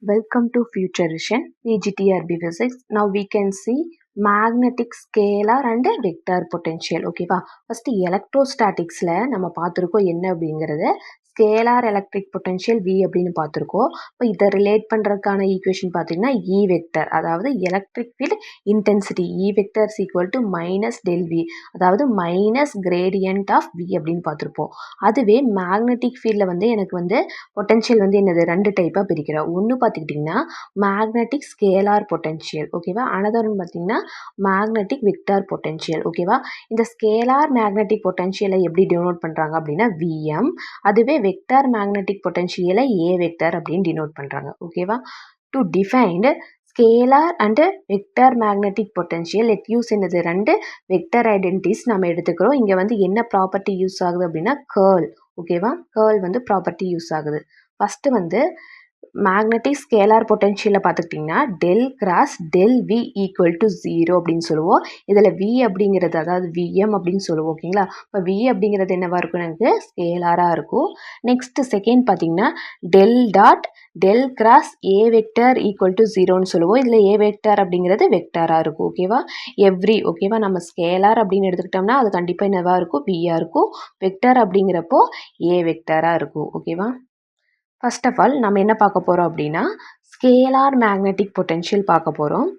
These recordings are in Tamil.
Welcome to Future Vision, PGTRB Physics. Now we can see magnetic scalar and vector potential. Okay வா first electrostaticsல நம்ம பார்த்துருக்கோம் என்ன அப்படிங்கிறது ஸ்கேலார் எலக்ட்ரிக் பொட்டன்ஷியல் V அப்படின்னு பார்த்துருக்கோம். இப்போ இதை ரிலேட் பண்ணுறதுக்கான ஈக்குவேஷன் பார்த்தீங்கன்னா E வெக்டர், அதாவது electric field intensity E vector is equal to minus del V, அதாவது மைனஸ் கிரேடியன்ட் ஆஃப் V அப்படின்னு பார்த்துருப்போம். அதுவே மேக்னெட்டிக் ஃபீல்டில் வந்து எனக்கு வந்து பொட்டன்ஷியல் வந்து என்னது ரெண்டு டைப்பாக பிரிக்கிறோம். ஒன்று பார்த்துக்கிட்டிங்கன்னா மேக்னெட்டிக் ஸ்கேலார் பொட்டன்ஷியல், ஓகேவா. அனதர் ஒன்று பார்த்தீங்கன்னா மேக்னெட்டிக் வெக்டார் பொட்டன்ஷியல், ஓகேவா. இந்த ஸ்கேலார் மேக்னெட்டிக் பொட்டன்ஷியலை எப்படி டினோட் பண்ணுறாங்க அப்படின்னா Vm, அதுவே வெக்டார் மேக்னெட்டிக் பொட்டன்ஷியலை A வெக்டார் அப்படின்னு டினோட் பண்ணுறாங்க, ஓகேவா. To defined scalar and vector magnetic potential let use என்னது ரெண்டு வெக்டர் ஐடென்டிட்டிஸ் நம்ம எடுத்துக்கிறோம். இங்கே வந்து என்ன ப்ராப்பர்ட்டி யூஸ் ஆகுது அப்படின்னா கேர்ள், ஓகேவா. கேர்ள் வந்து ப்ராப்பர்ட்டி யூஸ் ஆகுது. ஃபஸ்ட்டு வந்து மேக்னெட்டிக் ஸ்கேலார் பொட்டன்ஷியலில் பார்த்துக்கிட்டிங்கன்னா del cross del V equal to 0 அப்படின்னு சொல்லுவோம். இதில் வி அப்படிங்கிறது அதாவது விஎம் அப்படின்னு சொல்லுவோம், ஓகேங்களா. இப்போ வி அப்படிங்கிறது என்னவா இருக்கும், எனக்கு ஸ்கேலாராக இருக்கும். நெக்ஸ்ட் செகண்ட் பார்த்தீங்கன்னா del dot del cross A vector equal to 0ன்னு சொல்லுவோம். இதில் ஏ வெக்டர் அப்படிங்கிறது வெக்டாராக இருக்கும், ஓகேவா. எவ்ரி, ஓகேவா. நம்ம ஸ்கேலார் அப்படின்னு எடுத்துக்கிட்டோம்னா அது கண்டிப்பாக என்னவா இருக்கும், வியாக இருக்கும். வெக்டர் அப்படிங்கிறப்போ ஏ வெக்டராக இருக்கும், ஓகேவா. ஃபர்ஸ்ட் ஆஃப் ஆல் நம்ம என்ன பார்க்க போகிறோம் அப்படின்னா ஸ்கேலார் மேக்னெட்டிக் பொட்டன்ஷியல் பார்க்க போகிறோம்.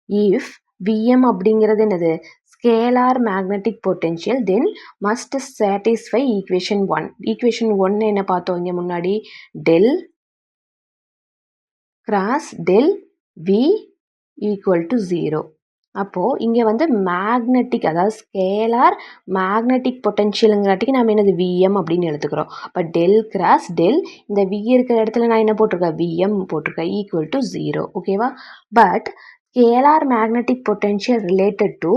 இஃப் விஎம் அப்படிங்கிறது என்னது scalar magnetic potential then must satisfy equation 1. Equation 1 என்ன பார்த்தோம் இங்கே முன்னாடி, del cross del V equal to 0. அப்போது இங்கே வந்து மேக்னெட்டிக் அதாவது ஸ்கேலார் மேக்னெட்டிக் பொட்டன்ஷியலுங்காட்டிக்கு நம்ம என்னது விஎம் அப்படின்னு எடுத்துக்கிறோம். இப்போ டெல் கிராஸ் டெல், இந்த வி இருக்கிற இடத்துல நான் என்ன போட்டிருக்கேன், விஎம் போட்டிருக்கேன், ஈக்குவல் டு 0, ஓகேவா. But scalar magnetic potential related to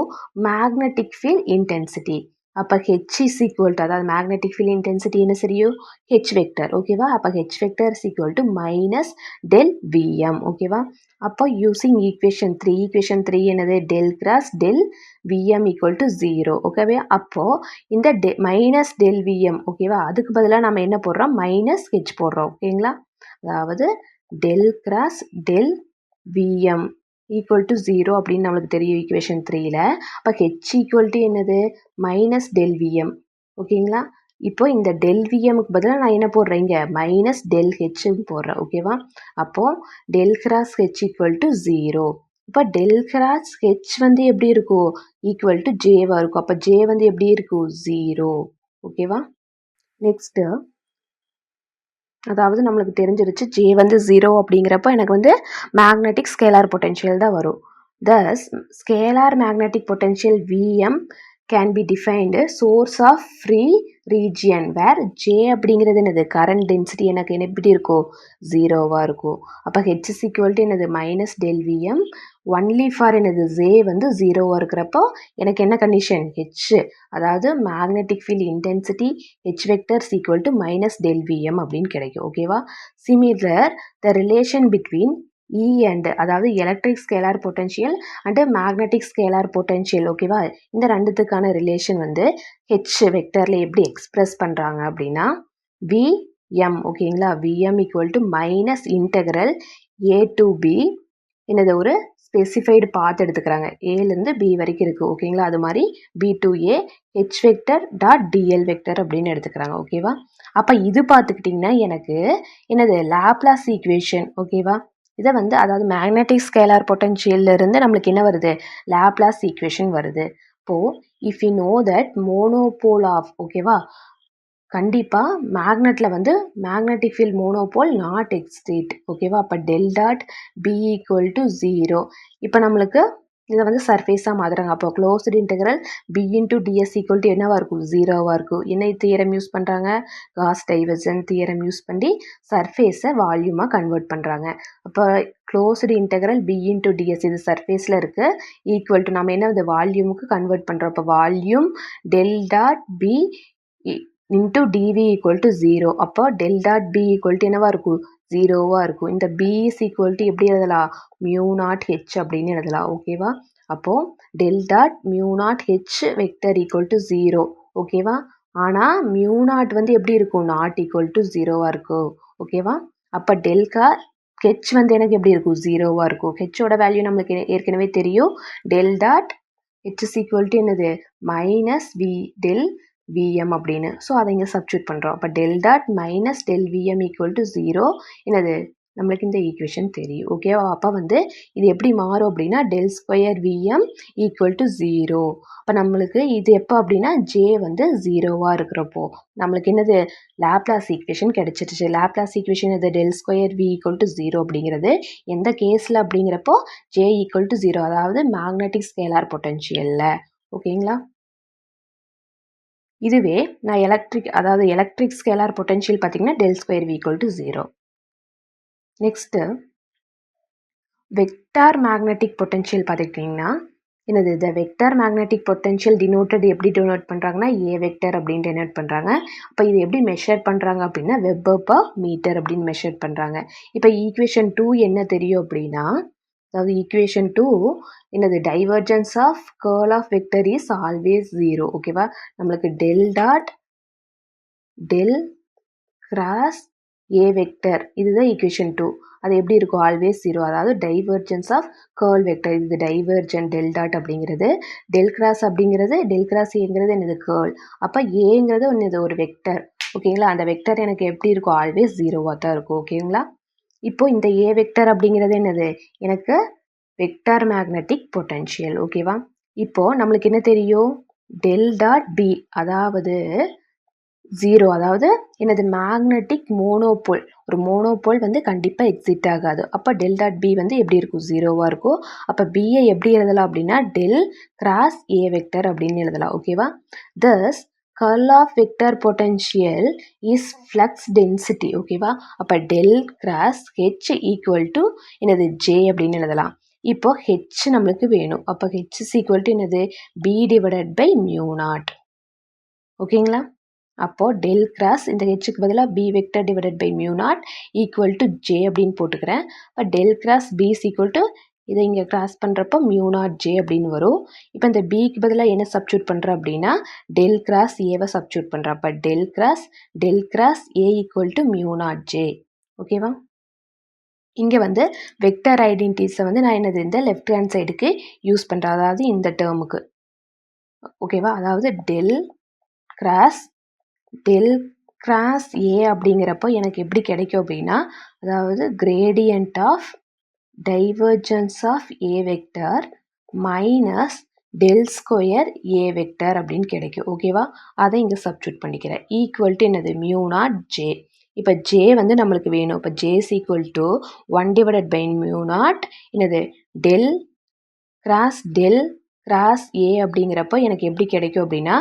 magnetic field intensity. அப்போ ஹெச் இஸ் ஈக்குவல் டு, அதாவது மேக்னெட்டிக் ஃபீல்ட் இன்டென்சிட்டி என்ன சரியும் ஹெச் வெக்டர், ஓகேவா. அப்போ H vector is equal to minus del VM, ஓகேவா. அப்போ யூசிங் ஈக்குவேஷன் 3, ஈக்குவேஷன் 3 என்னது del cross del VM equal to 0, ஓகேவா. அப்போது இந்த மைனஸ் டெல் விஎம், ஓகேவா, அதுக்கு பதிலாக நம்ம என்ன போடுறோம், மைனஸ் ஹெச் போடுறோம், ஓகேங்களா. அதாவது del cross del VM equal to 0 அப்படின்னு நம்மளுக்கு தெரியும் ஈக்குவேஷன் 3ல். அப்போ ஹெச் ஈக்குவல் டு என்னது மைனஸ் டெல் விஎம், ஓகேங்களா. இப்போ இந்த டெல் விஎம்க்கு பதிலாக நான் என்ன போடுறேன், இங்கே மைனஸ் டெல் ஹெச்னு போடுறேன், ஓகேவா. அப்போது del cross H equal to 0. இப்போ டெல் கிராஸ் ஹெச் வந்து எப்படி இருக்கும், ஈக்குவல் டு ஜேவாக இருக்கும். அப்போ ஜே வந்து எப்படி இருக்கும், 0, ஓகேவா. நெக்ஸ்ட்டு அதாவது நம்மளுக்கு தெரிஞ்சிருச்சு ஜே வந்து 0 அப்படிங்கிறப்ப எனக்கு வந்து மேக்னெட்டிக் ஸ்கேலார் பொட்டன்ஷியல் தான் வரும். Thus scalar magnetic potential VM can be defined source of free region where J அப்படிங்கிறது என்னது கரண்ட் டென்சிட்டி எனக்கு என்ன எப்படி இருக்கும், 0வாக இருக்கும். அப்போ ஹெச் இஸ் ஈக்குவல் டு என்னது minus del VM only for என்னது ஜே வந்து 0வாக இருக்கிறப்போ எனக்கு என்ன கண்டிஷன், ஹெச், அதாவது magnetic field intensity H vector equal to minus del VM அப்படின்னு கிடைக்கும், ஓகேவா. Similar the relation between E and, அதாவது electric scalar potential and magnetic scalar potential, ஓகேவா. இந்த ரெண்டுத்துக்கான ரிலேஷன் வந்து ஹெச் வெக்டரில் எப்படி எக்ஸ்பிரஸ் பண்ணுறாங்க அப்படின்னா விஎம், ஓகேங்களா. VM equal to minus integral A to B, என்னது ஒரு ஸ்பெசிஃபைடு பாத் எடுத்துக்கிறாங்க, ஏலேருந்து பி வரைக்கும் இருக்குது, ஓகேங்களா. அது மாதிரி B to A H vector dot DL vector அப்படின்னு எடுத்துக்கிறாங்க, ஓகேவா. அப்போ இது பார்த்துக்கிட்டிங்கன்னா எனக்கு என்னது லாப்லாஸ் ஈக்குவேஷன், ஓகேவா. இதை வந்து அதாவது மேக்னெட்டிக் ஸ்கேலார் பொட்டன்ஷியல்லேருந்து நம்மளுக்கு என்ன வருது, லாப்லாஸ் ஈக்குவேஷன் வருது. இப்போது if you know that monopole of, ஓகேவா, கண்டிப்பாக மேக்னெட்டில் வந்து magnetic field monopole not exist, ஓகேவா. அப்போ del dot B equal to 0. இப்போ நம்மளுக்கு இதை வந்து சர்ஃபேஸாக மாற்றுறாங்க. அப்போ closed integral B into DS equal to என்னவாக இருக்கும், 0வாக இருக்கும். என்ன தியரம் யூஸ் பண்ணுறாங்க, காஸ் டைவர்ஜென்ஸ் தியரம் யூஸ் பண்ணி சர்ஃபேஸை வால்யூமாக கன்வெர்ட் பண்ணுறாங்க. அப்போ closed integral B into DS இது சர்ஃபேஸில் இருக்குது, ஈக்குவல் டு நம்ம என்ன இந்த வால்யூமுக்கு கன்வெர்ட் பண்ணுறோம். அப்போ volume del dot B into DV equal to 0. அப்போ del dot B equal to என்னவாக இருக்கும், 0வாக இருக்கும். இந்த பி இஸ் ஈக்குவல் டு எப்படி எழுதலாம், மியூ நாட் ஹெச் அப்படின்னு எழுதலாம், ஓகேவா. அப்போது del dot mu naught H vector equal to 0, ஓகேவா. ஆனால் மியூ நாட் வந்து எப்படி இருக்கும், நாட் ஈக்குவல் டு 0வாக இருக்கும், ஓகேவா. அப்போ டெல்கா ஹெச் வந்து எனக்கு எப்படி இருக்கும்? 0வா இருக்கும். ஹெச்சோட வேல்யூ நம்மளுக்கு ஏற்கனவே தெரியும். Del dot H is equal to என்னது? மைனஸ் டெல் விஎம் அப்படின்னு. ஸோ அதை இங்கே சப்ஸ்டியூட் பண்ணுறோம். அப்போ del dot minus del VM equal to 0 என்னது? நம்மளுக்கு இந்த ஈக்குவேஷன் தெரியும். ஓகேவா? அப்போ வந்து இது எப்படி மாறும் அப்படின்னா del square VM equal to 0. அப்போ நம்மளுக்கு இது எப்போ அப்படின்னா ஜே வந்து 0வா இருக்கிறப்போ நம்மளுக்கு என்னது? லாப்லாஸ் ஈக்குவேஷன் கிடைச்சிருச்சு. லாப்லாஸ் ஈக்குவேஷன் இது del square V equal to 0 அப்படிங்கிறது எந்த கேஸில் அப்படிங்கிறப்போ ஜே ஈக்குவல் டு 0, அதாவது மேக்னெட்டிக் ஸ்கேலார் பொட்டன்ஷியலில். ஓகேங்களா? இதுவே நான் எலக்ட்ரிக் ஸ்கேலார் பொட்டன்ஷியல் பார்த்தீங்கன்னா del square V equal to 0. Next vector magnetic potential பார்த்துக்கிட்டிங்கன்னா என்னது? The vector magnetic potential denoted எப்படி டினோட் பண்ணுறாங்கன்னா ஏ வெக்டர் அப்படின்னு டினோட் பண்ணுறாங்க. அப்போ இது எப்படி மெஷர் பண்ணுறாங்க அப்படின்னா வெபர் பர் மீட்டர் அப்படின்னு மெஷர் பண்ணுறாங்க. இப்போ ஈக்குவேஷன் 2 என்ன தெரியும் அப்படின்னா, அதாவது ஈக்குவேஷன் 2 என்னது? Divergence of curl of vector is always 0. ஓகேவா? நம்மளுக்கு del dot del cross A vector இதுதான் ஈக்குவேஷன் 2. அது எப்படி இருக்கும்? ஆல்வேஸ் 0, அதாவது டைவர்ஜென்ஸ் ஆஃப் கர்ல் வெக்டர். இது டைவர்ஜென்ட் டெல் டாட் அப்படிங்கிறது. டெல் கிராஸ் அப்படிங்கிறது டெல் கிராஸ் ஏங்கிறது என்னது? கர்ல். அப்போ ஏங்கிறது ஒன்று ஒரு வெக்டர். ஓகேங்களா? அந்த வெக்டர் எனக்கு எப்படி இருக்கும்? ஆல்வேஸ் 0வாக தான் இருக்கும். ஓகேங்களா? இப்போ இந்த ஏ வெக்டர் அப்படிங்கிறது என்னது? எனக்கு வெக்டார் மேக்னெட்டிக் பொட்டன்ஷியல். ஓகேவா? இப்போ நம்மளுக்கு என்ன தெரியும்? டெல் டாட் பி அதாவது 0, அதாவது என்னது? Magnetic monopole. ஒரு மோனோபோல் வந்து கண்டிப்பாக எக்ஸிட் ஆகாது. அப்போ டெல் டாட் பி வந்து எப்படி இருக்கும்? 0வாக இருக்கும். அப்போ பியை எப்படி எழுதலாம் அப்படின்னா டெல் கிராஸ் ஏ வெக்டர் அப்படின்னு எழுதலாம். ஓகேவா? Thus curl of vector potential is flux density. ஓகேவா? அப்போ del cross H equal to என்னது? ஜே அப்படின்னு எழுதலாம். இப்போ ஹெச் நம்மளுக்கு வேணும். அப்போ ஹெச் இஸ் ஈக்குவல் டு என்னது? B divided by mu naught. ஓகேங்களா? அப்போ டெல் கிராஸ் இந்த ஹெச்சுக்கு பதிலாக B vector divided by mu naught equal to J அப்படின்னு போட்டுக்கிறேன். இப்போ del cross B is equal to இதை இங்கே கிராஸ் பண்ணுறப்போ மியூ நாட் ஜே அப்படின்னு வரும். இப்போ இந்த பிக்கு பதிலாக என்ன சப்ஸ்டியூட் பண்ணுறேன் அப்படின்னா டெல் கிராஸ் ஏவை சப்ஸ்டியூட் பண்ணுறேன். அப்போ del cross A equal to mu naught J. ஓகேவா? இங்கே வந்து வெக்டர் ஐடென்டிட்டிஸை வந்து நான் என்னது? இந்த லெஃப்ட் ஹேண்ட் சைடுக்கு யூஸ் பண்ணுறேன், அதாவது இந்த டேர்முக்கு. ஓகேவா? அதாவது டெல் கிராஸ் ஏ அப்படிங்கிறப்போ எனக்கு எப்படி கிடைக்கும் அப்படின்னா, அதாவது gradient of divergence of A vector minus del square A vector அப்படின்னு கிடைக்கும். ஓகேவா? அதை இங்கே சப்ஸ்டியூட் பண்ணிக்கிறேன். ஈக்குவல் டு என்னது? Mu naught J. இப்போ ஜே வந்து நம்மளுக்கு வேணும். இப்போ J is equal to 1 divided by mu naught என்னது? டெல் கிராஸ் ஏ அப்படிங்கிறப்போ எனக்கு எப்படி கிடைக்கும் அப்படின்னா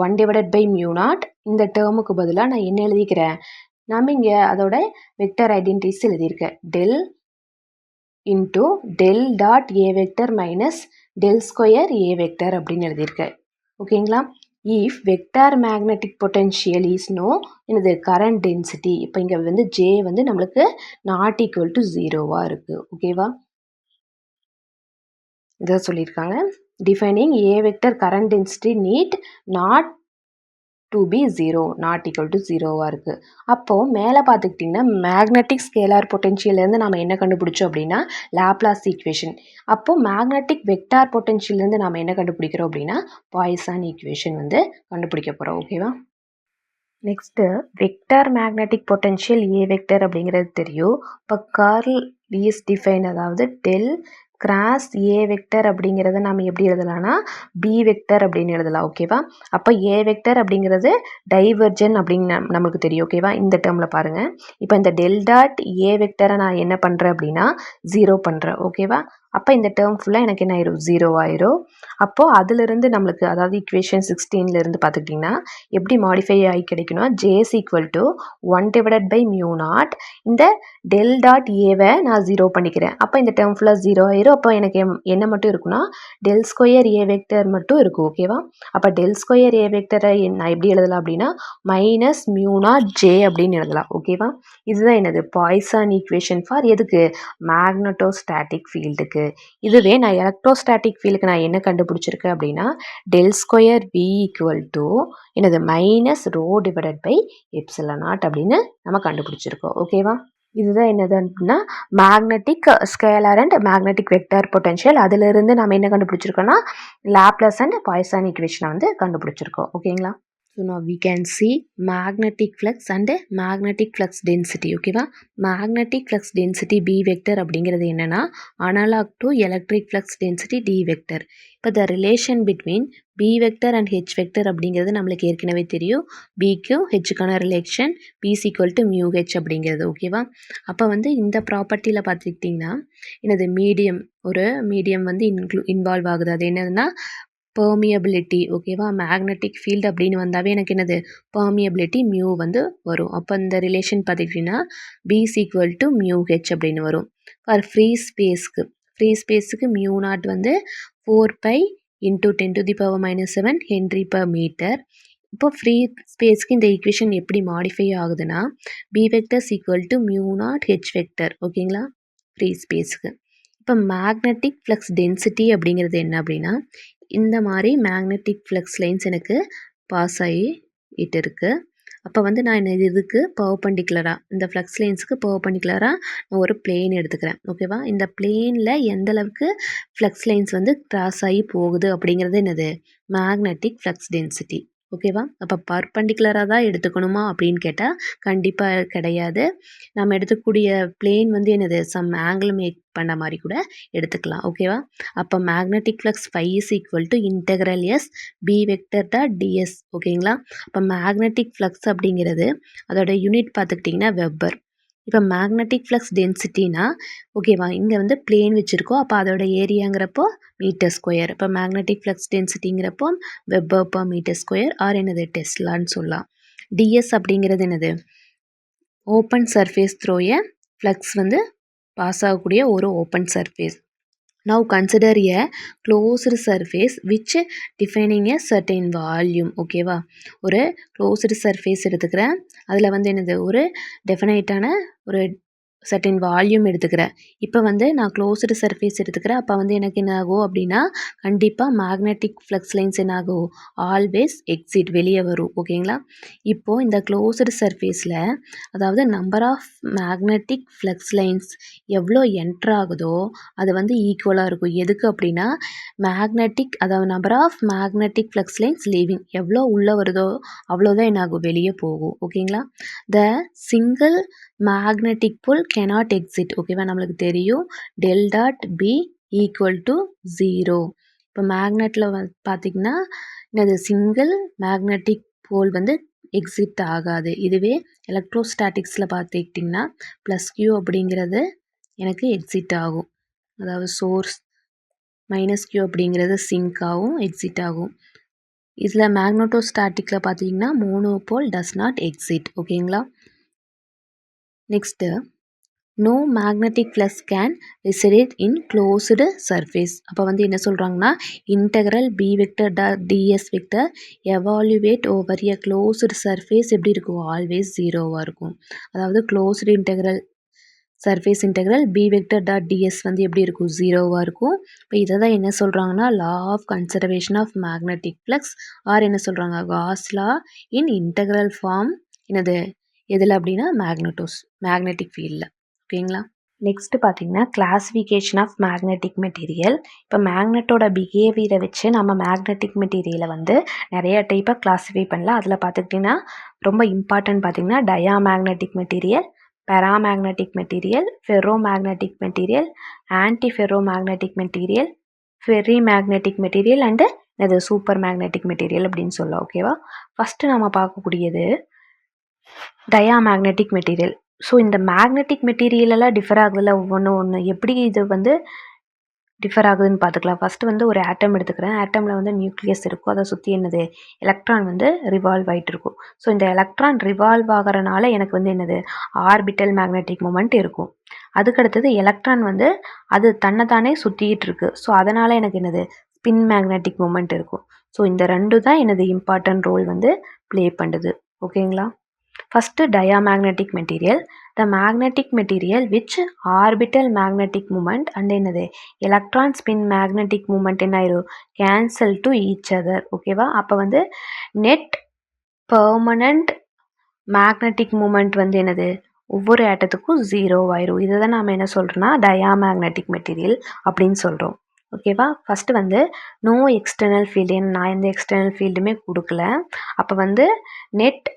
1 டிவைடட் பை மியூ நாட். இந்த டேர்முக்கு பதிலாக நான் என்ன எழுதிக்கிறேன்? நம்ம இங்கே அதோட வெக்டர் ஐடென்டிட்டிஸ் எழுதியிருக்கேன். Del into del dot A vector minus del square A vector அப்படின்னு எழுதியிருக்கேன். ஓகேங்களா? If vector magnetic potential is no என்னது? Current density. இப்போ இங்கே வந்து ஜே வந்து நம்மளுக்கு நாட் ஈக்குவல் டு 0வாக இருக்குது. ஓகேவா? இதை சொல்லியிருக்காங்க. Defining A vector current density need not to be 0, not equal to 0வாக இருக்குது. அப்போது மேலே பார்த்துக்கிட்டிங்கன்னா மேக்னெட்டிக் ஸ்கேலார் பொட்டன்ஷியல்லேருந்து நம்ம என்ன கண்டுபிடிச்சோம் அப்படின்னா லாப்லாஸ் ஈக்குவேஷன். அப்போது மேக்னெட்டிக் வெக்டார் பொட்டன்ஷியல்லேருந்து நம்ம என்ன கண்டுபிடிக்கிறோம் அப்படின்னா பாய்சான் ஈக்குவேஷன் வந்து கண்டுபிடிக்க போகிறோம். ஓகேவா? நெக்ஸ்ட்டு வெக்டார் மேக்னெட்டிக் பொட்டன்ஷியல் ஏ வெக்டர் அப்படிங்கிறது தெரியும். இப்போ கர்ல் இஸ் டிஃபைன், அதாவது டெல் கிராஸ் ஏ வெக்டர் அப்படிங்கிறத நம்ம எப்படி எழுதலாம்னா பி வெக்டர் அப்படின்னு எழுதலாம். ஓகேவா? அப்போ ஏ வெக்டர் அப்படிங்கிறது டைவர்ஜன் அப்படின்னு நமக்கு தெரியும். ஓகேவா? இந்த டேர்மில் பாருங்கள். இப்போ இந்த டெல் டாட் ஏ வெக்டரை நான் என்ன பண்ணுறேன் அப்படின்னா 0 பண்ணுறேன். ஓகேவா? அப்போ இந்த டேர்ம் ஃபுல்லாக எனக்கு என்ன ஆயிரும்? 0 ஆயிரும். அப்போது அதிலிருந்து நம்மளுக்கு, அதாவது ஈக்குவேஷன் 16லேருந்து பார்த்துக்கிட்டிங்கன்னா எப்படி மாடிஃபை ஆகி கிடைக்கணும்? J is equal to 1 divided by mu naught. இந்த டெல் டாட் ஏவை நான் 0 பண்ணிக்கிறேன். அப்போ இந்த டேர்ம் ஃபுல்லாக 0 ஆயிரும். அப்போ எனக்கு என்ன மட்டும் இருக்குன்னா டெல் ஸ்கொயர் ஏ வெக்டர் மட்டும் இருக்கும். ஓகேவா? அப்போ டெல் ஸ்கொயர் ஏ வெக்டரை நான் எப்படி எழுதலாம் அப்படின்னா மைனஸ் மியூ நாட் ஜே அப்படின்னு எழுதலாம். ஓகேவா? இதுதான் என்னது? பாய்சான் ஈக்குவேஷன் ஃபார் எதுக்கு? மேக்னட்டோஸ்டாட்டிக் ஃபீல்டுக்கு. இதுவே நான் எலக்ட்ரோஸ்டாட்டிக் ஃபீல்டுக்கு நான் என்ன கண்டுபிடிச்சிருக்கேன் அப்படின்னா del square V equal to என்னது? Minus rho divided by epsilon naught அப்படின்னு நம்ம கண்டுபிடிச்சிருக்கோம். ஓகேவா? இதுதான் என்னது அப்படின்னா magnetic scalar and magnetic vector potential. அதிலிருந்து நம்ம என்ன கண்டுபிடிச்சிருக்கோம்னா லாப்லாஸ் அண்ட் பாய்சான் ஈக்குவேஷனை வந்து கண்டுபிடிச்சிருக்கோம். ஓகேங்களா? So now we can see magnetic flux and magnetic flux density. ஓகேவா? magnetic flux density B vector அப்படிங்கிறது என்னன்னா analog to electric flux density D vector. இப்போ the relation between B vector and H vector அப்படிங்கிறது நம்மளுக்கு ஏற்கனவே தெரியும். Bக்கும் Hக்கான relation B is equal to mu H அப்படிங்கிறது. ஓகேவா? அப்போ வந்து இந்த ப்ராப்பர்ட்டியில் பார்த்துக்கிட்டிங்கன்னா என்னது மீடியம் வந்து இன்வால்வ் ஆகுது. அது என்னதுன்னா பெர்மியபிலிட்டி. ஓகேவா? மேக்னெட்டிக் ஃபீல்டு அப்படின்னு வந்தாவே எனக்கு என்னது பெர்மியபிலிட்டி மியூ வந்து வரும். அப்போ இந்த ரிலேஷன் பார்த்துக்கிட்டிங்கன்னா B is equal to mu H அப்படின்னு வரும். ஃபார் ஃப்ரீ ஸ்பேஸுக்கு மியூ நாட் வந்து 4π இன்டூ 10⁻⁻7 ஹென்ரி பர் மீட்டர். இப்போ ஃப்ரீ ஸ்பேஸ்க்கு இந்த ஈக்குவேஷன் எப்படி மாடிஃபை ஆகுதுன்னா B vector equal to mu naught H vector. ஓகேங்களா? ஃப்ரீ ஸ்பேஸுக்கு. இப்போ மேக்னெட்டிக் ஃப்ளக்ஸ் டென்சிட்டி அப்படிங்கிறது என்ன அப்படின்னா இந்த மாதிரி மேக்னெட்டிக் ஃப்ளக்ஸ் லைன்ஸ் எனக்கு பாஸ் ஆகிட்டு இருக்குது. அப்போ வந்து நான் இதுக்கு பர்பெண்டிகுலராக இந்த ஃப்ளக்ஸ் லைன்ஸுக்கு பர்பெண்டிகுலராக நான் ஒரு பிளேன் எடுத்துக்கிறேன். ஓகேவா? இந்த பிளேனில் எந்த அளவுக்கு ஃப்ளக்ஸ் லைன்ஸ் வந்து கிராஸ் ஆகி போகுது அப்படிங்கிறது என்னது மேக்னெட்டிக் ஃப்ளக்ஸ் டென்சிட்டி. ஓகேவா? அப்போ பர்பெண்டிகுலராக தான் எடுத்துக்கணுமா அப்படின்னு கேட்டால் கண்டிப்பாக கிடையாது. நம்ம எடுத்துக்கூடிய பிளேன் வந்து என்னது சம் ஆங்கிள் மேக் பண்ண மாதிரி கூட எடுத்துக்கலாம். ஓகேவா? அப்போ magnetic flux phi is equal to integral S B vector dot DS. ஓகேங்களா? அப்போ மேக்னெட்டிக் ஃப்ளக்ஸ் அப்படிங்கிறது அதோட யூனிட் பார்த்துக்கிட்டிங்கன்னா வெப்பர். இப்போ மேக்னெட்டிக் ஃப்ளக்ஸ் டென்சிட்டினா ஓகேவா இங்கே வந்து பிளேன் வச்சுருக்கோம். அப்போ அதோட ஏரியாங்கிறப்போ மீட்டர் ஸ்கொயர். இப்போ மேக்னெட்டிக் ஃப்ளக்ஸ் டென்சிட்டிங்கிறப்போ weber per metre square or என்னது டெஸ்லான்னு சொல்லலாம். டிஎஸ் அப்படிங்கிறது என்னது open surface through a flux வந்து பாஸ் ஆகக்கூடிய ஒரு open surface. Now consider a closed surface which defining a certain volume. ஓகேவா? ஒரு closed surface எடுத்துக்கிறேன். அதில் வந்து என்னது ஒரு டெஃபினைட்டான ஒரு சர்டன் வால்யூம் எடுத்துக்கிறேன். இப்போ வந்து நான் க்ளோஸ்டு சர்ஃபேஸ் எடுத்துக்கிறேன். அப்போ வந்து எனக்கு என்ன ஆகும் அப்படின்னா கண்டிப்பாக மேக்னெட்டிக் ஃப்ளக்ஸ் லைன்ஸ் என்ன ஆகும் ஆல்வேஸ் எக்ஸிட் வெளியே வரும். ஓகேங்களா? இப்போது இந்த க்ளோஸ்டு சர்ஃபேஸில் அதாவது number of magnetic flux lines எவ்வளோ என்ட்ரு ஆகுதோ அது வந்து ஈக்குவலாக இருக்கும். எதுக்கு அப்படின்னா அதாவது number of magnetic flux lines leaving எவ்வளோ உள்ளே வருதோ அவ்வளோதான் என்ன ஆகும் வெளியே போகும். ஓகேங்களா? The single magnetic pole cannot exit. ஓகேவா? நம்மளுக்கு தெரியும் del dot B equal to 0. இப்போ மேக்னெட்டில் பார்த்திங்கன்னா என்னது சிங்கிள் மேக்னெட்டிக் போல் வந்து எக்ஸிட் ஆகாது. இதுவே எலக்ட்ரோஸ்டாட்டிக்ஸில் பார்த்துக்கிட்டிங்கன்னா ப்ளஸ் Q அப்படிங்கிறது எனக்கு எக்ஸிட் ஆகும். அதாவது சோர்ஸ் மைனஸ் Q அப்படிங்கிறது சிங்க் ஆகும் எக்ஸிட் ஆகும். இதில் மேக்னெட்டோஸ்டாட்டிக்கில் பார்த்தீங்கன்னா மோனோபோல் டஸ் நாட் எக்ஸிட். ஓகேங்களா? Next no magnetic flux can reside in closed surface. அப்போ வந்து என்ன சொல்கிறாங்கன்னா integral B vector dot DS vector evaluate over a closed surface எப்படி இருக்கும் ஆல்வேஸ் ஜீரோவாக இருக்கும். அதாவது closed integral surface integral B vector dot DS வந்து எப்படி இருக்கும் ஜீரோவாக இருக்கும். இப்போ இதை தான் என்ன சொல்கிறாங்கன்னா law of conservation of magnetic flux or என்ன சொல்கிறாங்க Gauss law in integral form என்னது எதில் அப்படின்னா மேக்னெட்டிக் ஃபீல்டில். ஓகேங்களா? நெக்ஸ்ட்டு பார்த்தீங்கன்னா கிளாஸிஃபிகேஷன் ஆஃப் மேக்னெட்டிக் மெட்டீரியல். இப்போ மேக்னெட்டோட பிஹேவியரை வச்சு நம்ம மேக்னெட்டிக் மெட்டீரியலை வந்து நிறைய டைப்பாக கிளாஸிஃபை பண்ணலாம். அதில் பார்த்துக்கிட்டிங்கன்னா ரொம்ப இம்பார்ட்டன்ட் பார்த்திங்கன்னா diamagnetic material, paramagnetic material, ferromagnetic material, antiferromagnetic material, ferrimagnetic material and அது சூப்பர் மேக்னெட்டிக் மெட்டீரியல் அப்படின்னு சொல்லலாம். ஓகேவா? ஃபஸ்ட்டு நம்ம பார்க்கக்கூடியது டயாமேக்னெட்டிக் மெட்டீரியல். ஸோ இந்த மேக்னெட்டிக் மெட்டீரியலெல்லாம் டிஃபர் ஆகுதுல ஒன்று எப்படி இது வந்து டிஃபர் ஆகுதுன்னு பார்த்துக்கலாம். ஃபஸ்ட்டு வந்து ஒரு ஆட்டம் எடுத்துக்கிறேன். ஆட்டமில் வந்து நியூக்ளியஸ் இருக்கும். அதை சுற்றி என்னது எலக்ட்ரான் வந்து ரிவால்வ் ஆகிட்டு இருக்கும். ஸோ இந்த எலக்ட்ரான் ரிவால்வ் ஆகிறனால எனக்கு வந்து என்னது ஆர்பிட்டல் மேக்னெட்டிக் மூமெண்ட் இருக்கும். அதுக்கடுத்தது எலக்ட்ரான் வந்து அது தன்னைத்தானே சுற்றிக்கிட்டு இருக்குது. ஸோ அதனால் எனக்கு என்னது ஸ்பின் மேக்னெட்டிக் மூமெண்ட் இருக்கும். ஸோ இந்த ரெண்டு தான் எனது இம்பார்ட்டன்ட் ரோல் வந்து ப்ளே பண்ணுது. ஓகேங்களா? First diamagnetic material, the magnetic material which orbital magnetic moment and என்னது electron spin magnetic moment என்ன ஆயிரும் cancel to each other. ஓகேவா? அப்போ வந்து net permanent magnetic moment வந்து என்னது ஒவ்வொரு ஆட்டத்துக்கும் 0 ஆயிரும். இதை தான் நாம் என்ன சொல்கிறோன்னா டயாமேக்னெட்டிக் மெட்டீரியல் அப்படின்னு சொல்கிறோம். ஓகேவா? ஃபஸ்ட்டு வந்து நோ எக்ஸ்டர்னல் ஃபீல்டு, நான் எந்த எக்ஸ்டர்னல் ஃபீல்டுமே கொடுக்கல. அப்போ வந்து நெட்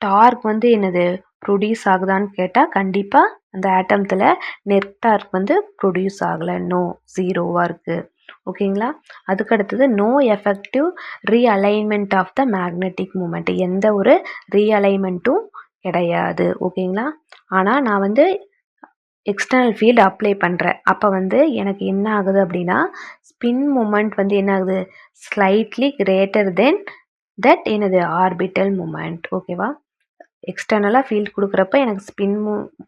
டார்க் வந்து என்னது ப்ரொடியூஸ் ஆகுதான்னு கேட்டால் கண்டிப்பாக அந்த ஆட்டம்த்தில் நெட் டார்க் வந்து ப்ரொடியூஸ் ஆகலை, நோ, 0வாக இருக்குது. ஓகேங்களா? அதுக்கு அடுத்தது no effective realignment of the magnetic moment, எந்த ஒரு ரீஅலைன்மெண்ட்டும் கிடையாது. ஓகேங்களா? ஆனால் நான் வந்து எக்ஸ்டர்னல் ஃபீல்டு அப்ளை பண்ணுறேன். அப்போ வந்து எனக்கு என்ன ஆகுது அப்படின்னா ஸ்பின் மூமெண்ட் வந்து என்ன ஆகுது, ஸ்லைட்லி கிரேட்டர் தென் தட் என்னது ஆர்பிட்டல் மூமெண்ட். ஓகேவா? எக்ஸ்டர்னலாக ஃபீல்டு கொடுக்குறப்ப எனக்கு ஸ்பின்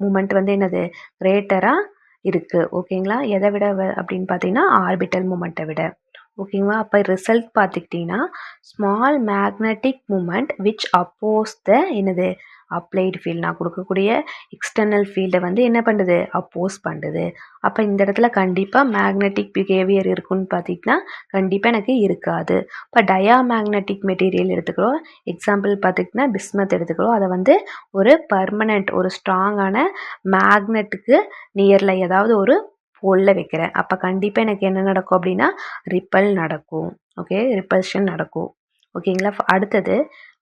மூமெண்ட் வந்து என்னது கிரேட்டராக இருக்குது. ஓகேங்களா? எதை விட அப்படின்னு பார்த்தீங்கன்னா ஆர்பிட்டல் மூமெண்ட்டை விட. ஓகேங்களா? அப்போ ரிசல்ட் பார்த்துக்கிட்டிங்கன்னா ஸ்மால் மேக்னெட்டிக் மூமெண்ட் விச் அப்போஸ் த என்னது அப்ளைடு ஃபீல்டு, நான் கொடுக்கக்கூடிய எக்ஸ்டர்னல் ஃபீல்டை வந்து என்ன பண்ணுது, அப்போஸ் பண்ணுது. அப்போ இந்த இடத்துல கண்டிப்பாக மேக்னெட்டிக் பிஹேவியர் இருக்குன்னு பார்த்திங்கன்னா கண்டிப்பாக எனக்கு இருக்காது. இப்போ டயாமேக்னெட்டிக் மெட்டீரியல் எடுத்துக்கிறோம், எக்ஸாம்பிள் பார்த்திங்கன்னா பிஸ்மத் எடுத்துக்கிறோம். அதை வந்து ஒரு பர்மனெண்ட் ஒரு ஸ்ட்ராங்கான மேக்னெட்டுக்கு நியரில் ஏதாவது ஒரு போலில் வைக்கிறேன். அப்போ கண்டிப்பாக எனக்கு என்ன நடக்கும் அப்படின்னா ரிப்பல் நடக்கும். ஓகே, ரிப்பல்ஷன் நடக்கும். ஓகேங்களா? அடுத்தது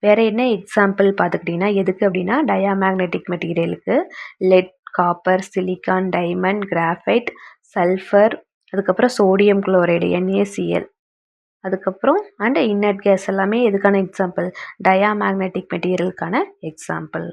வேறு என்ன எக்ஸாம்பிள் பார்த்துக்கிட்டிங்கன்னா எதுக்கு அப்படின்னா டயாமேக்னெட்டிக் மெட்டீரியலுக்கு lead, copper, silicon, diamond, graphite, sulphur, அதுக்கப்புறம் சோடியம் குளோரைடு NaCl, அதுக்கப்புறம் அண்ட் இன்னட் கேஸ் எல்லாமே எதுக்கான எக்ஸாம்பிள், டயாமேக்னெட்டிக் மெட்டீரியலுக்கான எக்ஸாம்பிள்.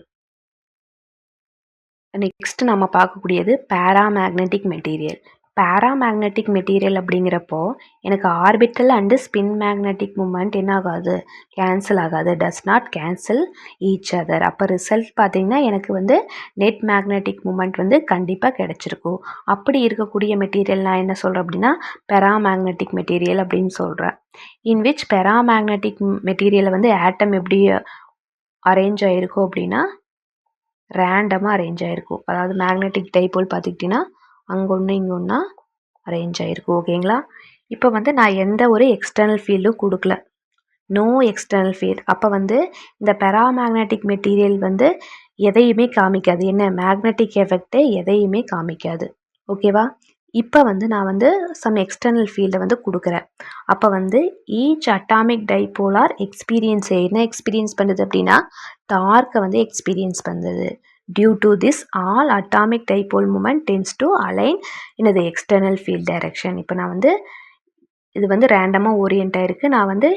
நெக்ஸ்ட் நம்ம பார்க்கக்கூடியது பேராமேக்னெட்டிக் மெட்டீரியல். பேராமேக்னெட்டிக் மெட்டீரியல் அப்படிங்கிறப்போ எனக்கு orbital and spin magnetic moment என்ன ஆகாது, கேன்சல் ஆகாது, does not cancel each other. அப்போ ரிசல்ட் பார்த்திங்கன்னா எனக்கு வந்து நெட் மேக்னெட்டிக் மூமெண்ட் வந்து கண்டிப்பாக கிடச்சிருக்கும். அப்படி இருக்கக்கூடிய மெட்டீரியல் நான் என்ன சொல்கிறேன் அப்படின்னா பேராமேக்னெட்டிக் மெட்டீரியல் அப்படின்னு சொல்கிறேன். இன் விச் பேராமேக்னெட்டிக் மெட்டீரியலை வந்து ஆட்டம் எப்படி அரேஞ்ச் ஆகிருக்கும் அப்படின்னா ரேண்டமாக அரேஞ்ச் ஆகிருக்கும். அதாவது மேக்னெட்டிக் டைபோல் பார்த்துக்கிட்டிங்கன்னா அங்கே ஒன்று இங்கே ஒன்றா அரேஞ்ச் ஆகிருக்கும். ஓகேங்களா? இப்போ வந்து நான் எந்த ஒரு எக்ஸ்டர்னல் ஃபீல்டும் கொடுக்கல, நோ எக்ஸ்டர்னல் ஃபீல்ட். அப்போ வந்து இந்த பேராமேக்னெட்டிக் மெட்டீரியல் வந்து எதையுமே காமிக்காது, என்ன மேக்னெட்டிக் எஃபெக்டை எதையுமே காமிக்காது. ஓகேவா? இப்போ வந்து நான் வந்து சம் எக்ஸ்டர்னல் ஃபீல்டை வந்து கொடுக்குறேன். அப்போ வந்து ஈச் அட்டாமிக் டைபோலார் எக்ஸ்பீரியன்ஸ் என்ன எக்ஸ்பீரியன்ஸ் பண்ணுது அப்படின்னா டார்க்கை வந்து எக்ஸ்பீரியன்ஸ் பண்ணுது. Due to this all atomic dipole moment tends to align என்னது எக்ஸ்டர்னல் ஃபீல்ட் டைரக்ஷன். இப்போ நான் வந்து இது வந்து ரேண்டமாக ஓரியன்ட் ஆகிருக்கு, நான் வந்து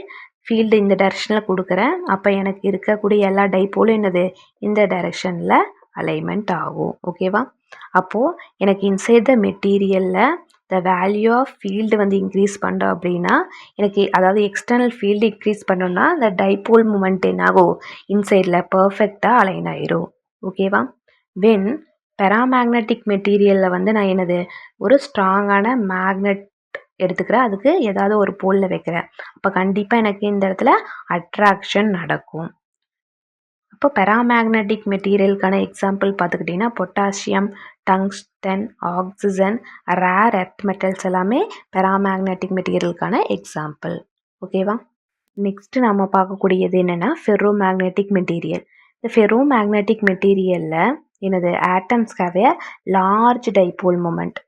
ஃபீல்டு இந்த டைரக்ஷனில் கொடுக்குறேன். அப்போ எனக்கு இருக்கக்கூடிய எல்லா டைபோலும் என்னது இந்த டைரக்ஷனில் அலைன்மெண்ட் ஆகும். ஓகேவா? அப்போது எனக்கு இன்சைட் த மெட்டீரியலில் த வேல்யூ ஆஃப் ஃபீல்டு வந்து இன்க்ரீஸ் பண்ணுறோம் அப்படின்னா எனக்கு அதாவது எக்ஸ்டர்னல் ஃபீல்டு இன்க்ரீஸ் பண்ணோன்னா இந்த டைபோல் மூமெண்ட் என்னாகும் இன்சைடில் பர்ஃபெக்டாக அலைன் ஆயிரும். ஓகேவா? வென் பேராமேக்னெட்டிக் மெட்டீரியலில் வந்து நான் என்னது ஒரு ஸ்ட்ராங்கான மேக்னெட் எடுத்துக்கிறேன், அதுக்கு ஏதாவது ஒரு போலில் வைக்கிறேன். அப்போ கண்டிப்பாக எனக்கு இந்த இடத்துல அட்ராக்ஷன் நடக்கும். அப்போ பேராமேக்னெட்டிக் மெட்டீரியலுக்கான எக்ஸாம்பிள் பார்த்துக்கிட்டிங்கன்னா potassium, tungsten, oxygen, rare earth metals எல்லாமே பேராமேக்னெட்டிக் மெட்டீரியலுக்கான எக்ஸாம்பிள். ஓகேவா? நெக்ஸ்ட்டு நம்ம பார்க்கக்கூடியது என்னென்னா ஃபெர்ரோமேக்னெட்டிக் மெட்டீரியல். இந்த ஃபெர்ரோமேக்னெட்டிக் மெட்டீரியலில் என்னது atoms have a large dipole moment.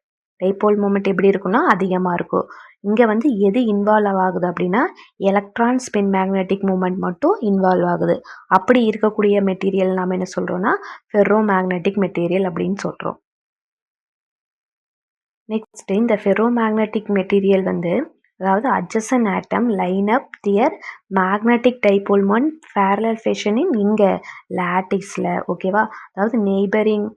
Dipole moment எப்படி இருக்குன்னா அதிகமாக இருக்கும். இங்கே வந்து எது இன்வால்வ் ஆகுது அப்படின்னா எலக்ட்ரான் ஸ்பின் மேக்னெட்டிக் மூமெண்ட் மட்டும் இன்வால்வ் ஆகுது. அப்படி இருக்கக்கூடிய மெட்டீரியல் நாம் என்ன சொல்கிறோன்னா ஃபெர்ரோமேக்னெட்டிக் மெட்டீரியல் அப்படின்னு சொல்கிறோம். நெக்ஸ்ட் இந்த ஃபெர்ரோமேக்னெட்டிக் மெட்டீரியல் வந்து அதாவது adjacent atom line up their magnetic dipole moment parallel fashion in இங்கே லாட்டிஸில். ஓகேவா? அதாவது நெய்பரிங்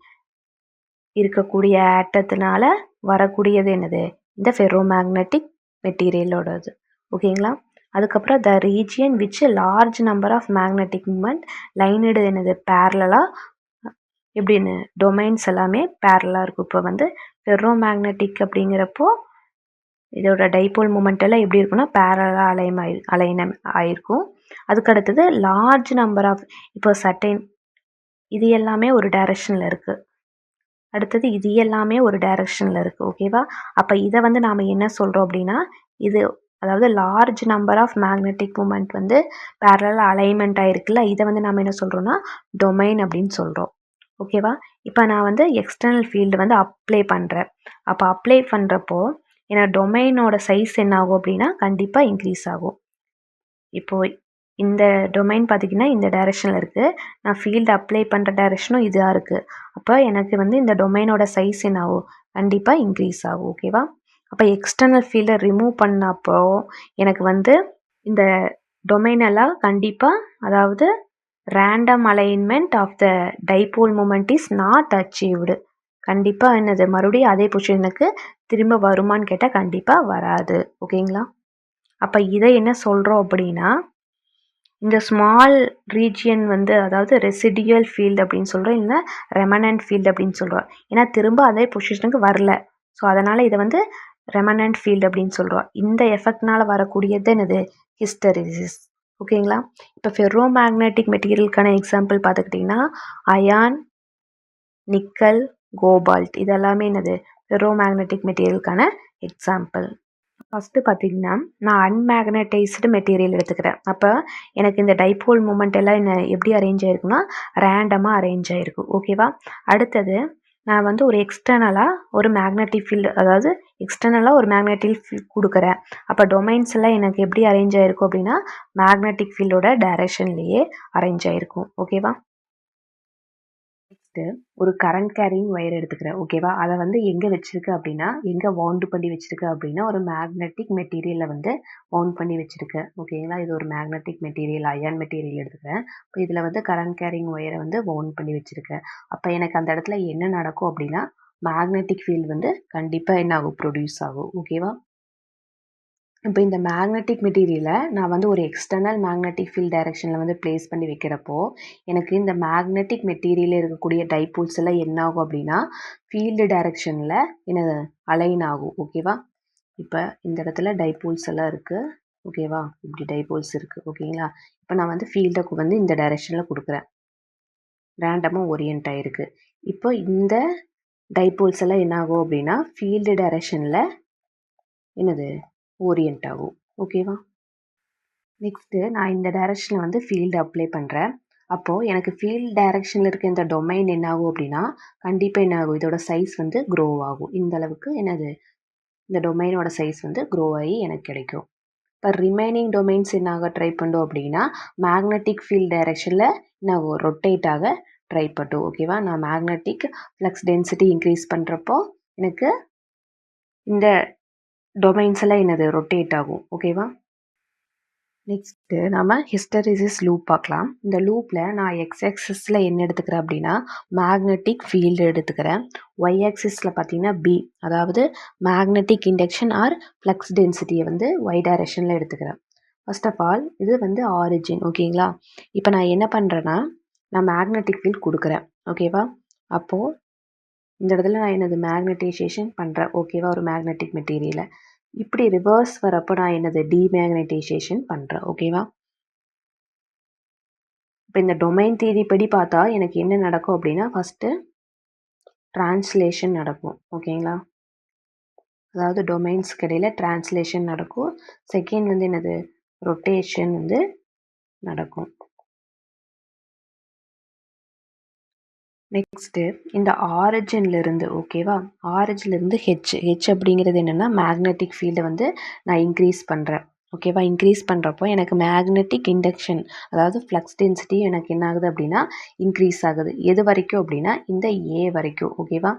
இருக்கக்கூடிய ஆட்டத்தினால வரக்கூடியது என்னது இந்த ஃபெர்ரோமேக்னெட்டிக் மெட்டீரியலோடது. ஓகேங்களா? அதுக்கப்புறம் the region which large number of magnetic moment lined என்னது பேரலாக எப்படின்னு டொமைன்ஸ் எல்லாமே பேரலாக இருக்கும். இப்போ வந்து ஃபெர்ரோமேக்னெட்டிக் அப்படிங்கிறப்போ இதோட டைபோல் மூமெண்ட் எல்லாம் எப்படி இருக்குன்னா பேரலாக அலைன் ஆயிருக்கும். அதுக்கடுத்தது லார்ஜ் நம்பர் ஆஃப் இப்போ சர்டைன் இது எல்லாமே ஒரு டைரக்ஷனில் இருக்குது, அடுத்தது இது எல்லாமே ஒரு டைரக்ஷனில் இருக்குது. ஓகேவா? அப்போ இதை வந்து நாம் என்ன சொல்கிறோம் அப்படின்னா இது அதாவது large number of magnetic moment வந்து பேரலாக அலைன்மெண்ட் ஆகிருக்குல்ல, இதை வந்து நாம் என்ன சொல்கிறோன்னா டொமைன் அப்படின்னு சொல்கிறோம். ஓகேவா? இப்போ நான் வந்து எக்ஸ்டர்னல் ஃபீல்டு வந்து அப்ளை பண்ணுறேன். அப்போ அப்ளை பண்ணுறப்போ என்னோட டொமைனோட சைஸ் என்ன ஆகும் அப்படின்னா கண்டிப்பாக இன்க்ரீஸ் ஆகும். இப்போது இந்த டொமைன் பார்த்திங்கன்னா இந்த டைரெக்ஷனில் இருக்குது. நான் ஃபீல்டு அப்ளை பண்ணுற டைரெக்ஷனும் இதாக இருக்குது. அப்போ எனக்கு வந்து இந்த டொமைனோட சைஸ் என்ன ஆகும்? கண்டிப்பாக இன்க்ரீஸ் ஆகும். ஓகேவா? அப்போ எக்ஸ்டர்னல் ஃபீல்டை ரிமூவ் பண்ணப்போ எனக்கு வந்து இந்த டொமைன் எல்லாம் கண்டிப்பாக, அதாவது random alignment of the dipole moment is not achieved. கண்டிப்பாக என்னது மறுபடியும் அதே பொசிஷனுக்கு திரும்ப வருமான்னு கேட்டால் கண்டிப்பாக வராது. ஓகேங்களா? அப்போ இதை என்ன சொல்கிறோம் அப்படின்னா, இந்த ஸ்மால் ரீஜியன் வந்து அதாவது ரெசிடியல் ஃபீல்டு அப்படின்னு சொல்கிறோம், இல்லை ரெமனன்ட் ஃபீல்டு அப்படின்னு சொல்கிறோம். ஏன்னா திரும்ப அதே பொசிஷனுக்கு வரல. ஸோ அதனால் இதை வந்து ரெமனன்ட் ஃபீல்டு அப்படின்னு சொல்கிறோம். இந்த எஃபெக்ட்னால் வரக்கூடியது என்னது? ஹிஸ்டெரிசிஸ். ஓகேங்களா? இப்போ ஃபெர்ரோ மேக்னெட்டிக் மெட்டீரியலுக்கான எக்ஸாம்பிள் பார்த்துக்கிட்டிங்கன்னா அயான், நிக்கல், கோபால்ட் இதெல்லாமே என்னது? ஃபெர்ரோ மேக்னெட்டிக் மெட்டீரியலுக்கான எக்ஸாம்பிள். ஃபஸ்ட்டு பார்த்தீங்கன்னா நான் அன்மேக்னடைஸ்டு மெட்டீரியல் எடுத்துக்கிறேன். அப்போ எனக்கு இந்த டைபோல் மூமெண்ட் எல்லாம் என்ன எப்படி அரேஞ்ச் ஆகிருக்குன்னா ரேண்டமாக அரேஞ்ச் ஆகிருக்கு. ஓகேவா? அடுத்தது நான் வந்து ஒரு எக்ஸ்டர்னலாக ஒரு மேக்னெட்டிக் ஃபீல்டு, அதாவது எக்ஸ்டர்னலாக ஒரு மேக்னெட்டிக் ஃபீல்ட் கொடுக்குறேன். அப்போ டொமைன்ஸ் எல்லாம் எனக்கு எப்படி அரேஞ்ச் ஆகிருக்கும் அப்படின்னா மேக்னெட்டிக் ஃபீல்டோட டைரெக்ஷன்லேயே அரேஞ்ச் ஆகிருக்கும். ஓகேவா? நெக்ஸ்ட்டு ஒரு கரண்ட் கேரியிங் ஒயர் எடுத்துக்கிறேன். ஓகேவா? அதை வந்து எங்கே வச்சுருக்கு அப்படின்னா, எங்கே வவுண்டு பண்ணி வச்சுருக்கு அப்படின்னா ஒரு மேக்னெட்டிக் மெட்டீரியலில் வந்து வவுண்ட் பண்ணி வச்சுருக்கு. ஓகேங்களா? இது ஒரு மேக்னெட்டிக் மெட்டீரியல், அயான் மெட்டீரியல் எடுத்துக்கிறேன். இப்போ இதில் வந்து கரண்ட் கேரியிங் ஒயரை வந்து வவுண்ட் பண்ணி வச்சுருக்கேன். அப்போ எனக்கு அந்த இடத்துல என்ன நடக்கும் அப்படின்னா மேக்னெட்டிக் ஃபீல்டு வந்து கண்டிப்பாக என்ன ஆகும்? ப்ரொடியூஸ் ஆகும். ஓகேவா? இப்போ இந்த மேக்னெட்டிக் மெட்டீரியலை நான் வந்து ஒரு எக்ஸ்டர்னல் மேக்னெட்டிக் ஃபீல்ட் டைரெக்ஷனில் வந்து ப்ளேஸ் பண்ணி வைக்கிறப்போ எனக்கு இந்த மேக்னெட்டிக் மெட்டீரியலில் இருக்கக்கூடிய டைபோல்ஸ் எல்லாம் என்ன ஆகும் அப்படின்னா ஃபீல்டு டைரெக்ஷனில் என்ன அலைன் ஆகும். ஓகேவா? இப்போ இந்த இடத்துல டைபோல்ஸ் எல்லாம் இருக்குது. ஓகேவா? இப்படி டைபோல்ஸ் இருக்குது. ஓகேங்களா? இப்போ நான் வந்து ஃபீல்டுக்கு வந்து இந்த டைரெக்ஷனில் கொடுக்குறேன். ரேண்டமாக ஓரியன்ட் ஆகிருக்கு. இப்போ இந்த டைபோல்ஸ் எல்லாம் என்ன ஆகும் அப்படின்னா ஃபீல்டு டைரெக்ஷனில் என்னது ஓரியன்ட் ஆகும். ஓகேவா? நெக்ஸ்ட்டு நான் இந்த டைரெக்ஷனில் வந்து ஃபீல்டு அப்ளை பண்ணுறேன். அப்போது எனக்கு ஃபீல்டு டைரெக்ஷனில் இருக்க இந்த டொமைன் என்ன ஆகும் அப்படின்னா கண்டிப்பாக என்ன ஆகும்? இதோட சைஸ் வந்து க்ரோ ஆகும். இந்த அளவுக்கு என்னது? இந்த டொமைனோட சைஸ் வந்து க்ரோ ஆகி எனக்கு கிடைக்கும். இப்போ ரிமைனிங் டொமைன்ஸ் என்ன ஆக ட்ரை பண்ணோம் அப்படின்னா மேக்னெட்டிக் ஃபீல்டு டைரெக்ஷனில் என்ன ஆகும்? ரொட்டேட் ஆக ட்ரை பண்ணும். ஓகேவா? நான் மேக்னெட்டிக் ஃப்ளக்ஸ் டென்சிட்டி இன்க்ரீஸ் பண்ணுறப்போ எனக்கு இந்த டொமைன்ஸ் எல்லாம் என்னது? ரொட்டேட் ஆகும். ஓகேவா? நெக்ஸ்ட்டு நம்ம ஹிஸ்டெரிசிஸ் லூப் பார்க்கலாம். இந்த லூப்பில் நான் எக்ஸ் ஆக்சிஸில் என்ன எடுத்துக்கிறேன் அப்படின்னா மேக்னெட்டிக் ஃபீல்டு எடுத்துக்கிறேன். ஒய் ஆக்சிஸில் பார்த்தீங்கன்னா பி, அதாவது மேக்னெட்டிக் இண்டக்ஷன் ஆர் ஃப்ளக்ஸ் டென்சிட்டியை வந்து ஒய் டைரெக்ஷனில் எடுத்துக்கிறேன். ஃபர்ஸ்ட் ஆஃப் ஆல் இது வந்து ஆரிஜின். ஓகேங்களா? இப்போ நான் என்ன பண்ணுறேன்னா நான் மேக்னெட்டிக் ஃபீல்ட் கொடுக்குறேன். ஓகேவா? அப்போது இந்த இடத்துல நான் என்னது? மேக்னடைசேஷன் பண்ணுறேன். ஓகேவா? ஒரு மேக்னெட்டிக் மெட்டீரியலை இப்படி ரிவர்ஸ் வரப்போ நான் என்னது? டிமேக்னடைசேஷன் பண்ணுறேன். ஓகேவா? இப்போ இந்த டொமைன் தியரி படி பார்த்தா எனக்கு என்ன நடக்கும் அப்படின்னா ஃபஸ்ட்டு ட்ரான்ஸ்லேஷன் நடக்கும். ஓகேங்களா? அதாவது டொமைன்ஸ்க்கு இடையில் ட்ரான்ஸ்லேஷன் நடக்கும். செகண்ட் வந்து என்னது? ரொட்டேஷன் வந்து நடக்கும். நெக்ஸ்ட்டு இந்த ஆரிஜின்லேருந்து, ஓகேவா? ஆரிஜின்லேருந்து ஹெச் அப்படிங்கிறது என்னென்னா மேக்னெட்டிக் ஃபீல்டை வந்து நான் இன்க்ரீஸ் பண்ணுறேன். ஓகேவா? இன்க்ரீஸ் பண்ணுறப்போ எனக்கு மேக்னெட்டிக் இண்டக்ஷன், அதாவது ஃப்ளக்ஸ் டென்சிட்டி எனக்கு என்ன ஆகுது அப்படின்னா இன்க்ரீஸ் ஆகுது. எது வரைக்கும் அப்படின்னா இந்த ஏ வரைக்கும். ஓகேவா?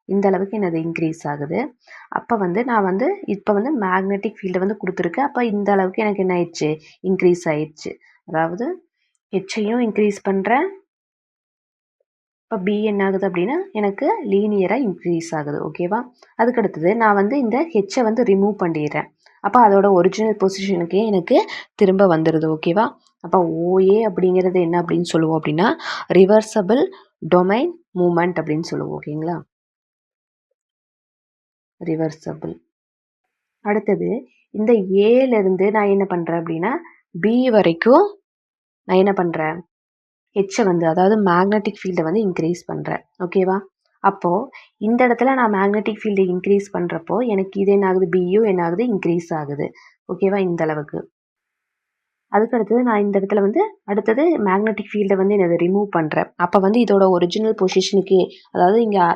இந்த அளவுக்கு என்னது? இன்க்ரீஸ் ஆகுது. அப்போ வந்து நான் வந்து இப்போ வந்து மேக்னெட்டிக் ஃபீல்டை வந்து கொடுத்துருக்கேன். அப்போ இந்த அளவுக்கு எனக்கு என்ன ஆயிடுச்சு? இன்க்ரீஸ் ஆயிடுச்சு. அதாவது ஹெச்சையும் இன்க்ரீஸ் பண்ணுறேன். இப்போ பி என்ன ஆகுது அப்படின்னா எனக்கு லீனியராக இன்க்ரீஸ் ஆகுது. ஓகேவா? அதுக்கடுத்தது நான் வந்து இந்த ஹெச்சை வந்து ரிமூவ் பண்ணிடுறேன். அப்போ அதோட ஒரிஜினல் பொசிஷனுக்கே எனக்கு திரும்ப வந்துடுது. ஓகேவா? அப்போ ஓஏ அப்படிங்கிறது என்ன அப்படின்னு சொல்லுவோம் அப்படின்னா ரிவர்சபிள் டொமைன் மூமெண்ட் அப்படின்னு சொல்லுவோம். ஓகேங்களா? ரிவர்சபிள். அடுத்தது இந்த ஏலேருந்து நான் என்ன பண்ணுறேன் அப்படின்னா பி வரைக்கும் நான் என்ன பண்ணுறேன்? ஹெச்சை வந்து அதாவது மேக்னெட்டிக் ஃபீல்டை வந்து இன்க்ரீஸ் பண்ணுறேன். ஓகேவா? அப்போது இந்த இடத்துல நான் மேக்னெட்டிக் ஃபீல்டை இன்க்ரீஸ் பண்ணுறப்போ எனக்கு இது என்ன ஆகுது? பியும் என்ன ஆகுது? இன்க்ரீஸ் ஆகுது. ஓகேவா? இந்த அளவுக்கு. அதுக்கு அடுத்தது நான் இந்த இடத்துல வந்து அடுத்தது மேக்னெட்டிக் ஃபீல்டை வந்து என்னது ரிமூவ் பண்ணுறேன். அப்போ வந்து இதோட ஒரிஜினல் பொசிஷனுக்கே, அதாவது இங்கே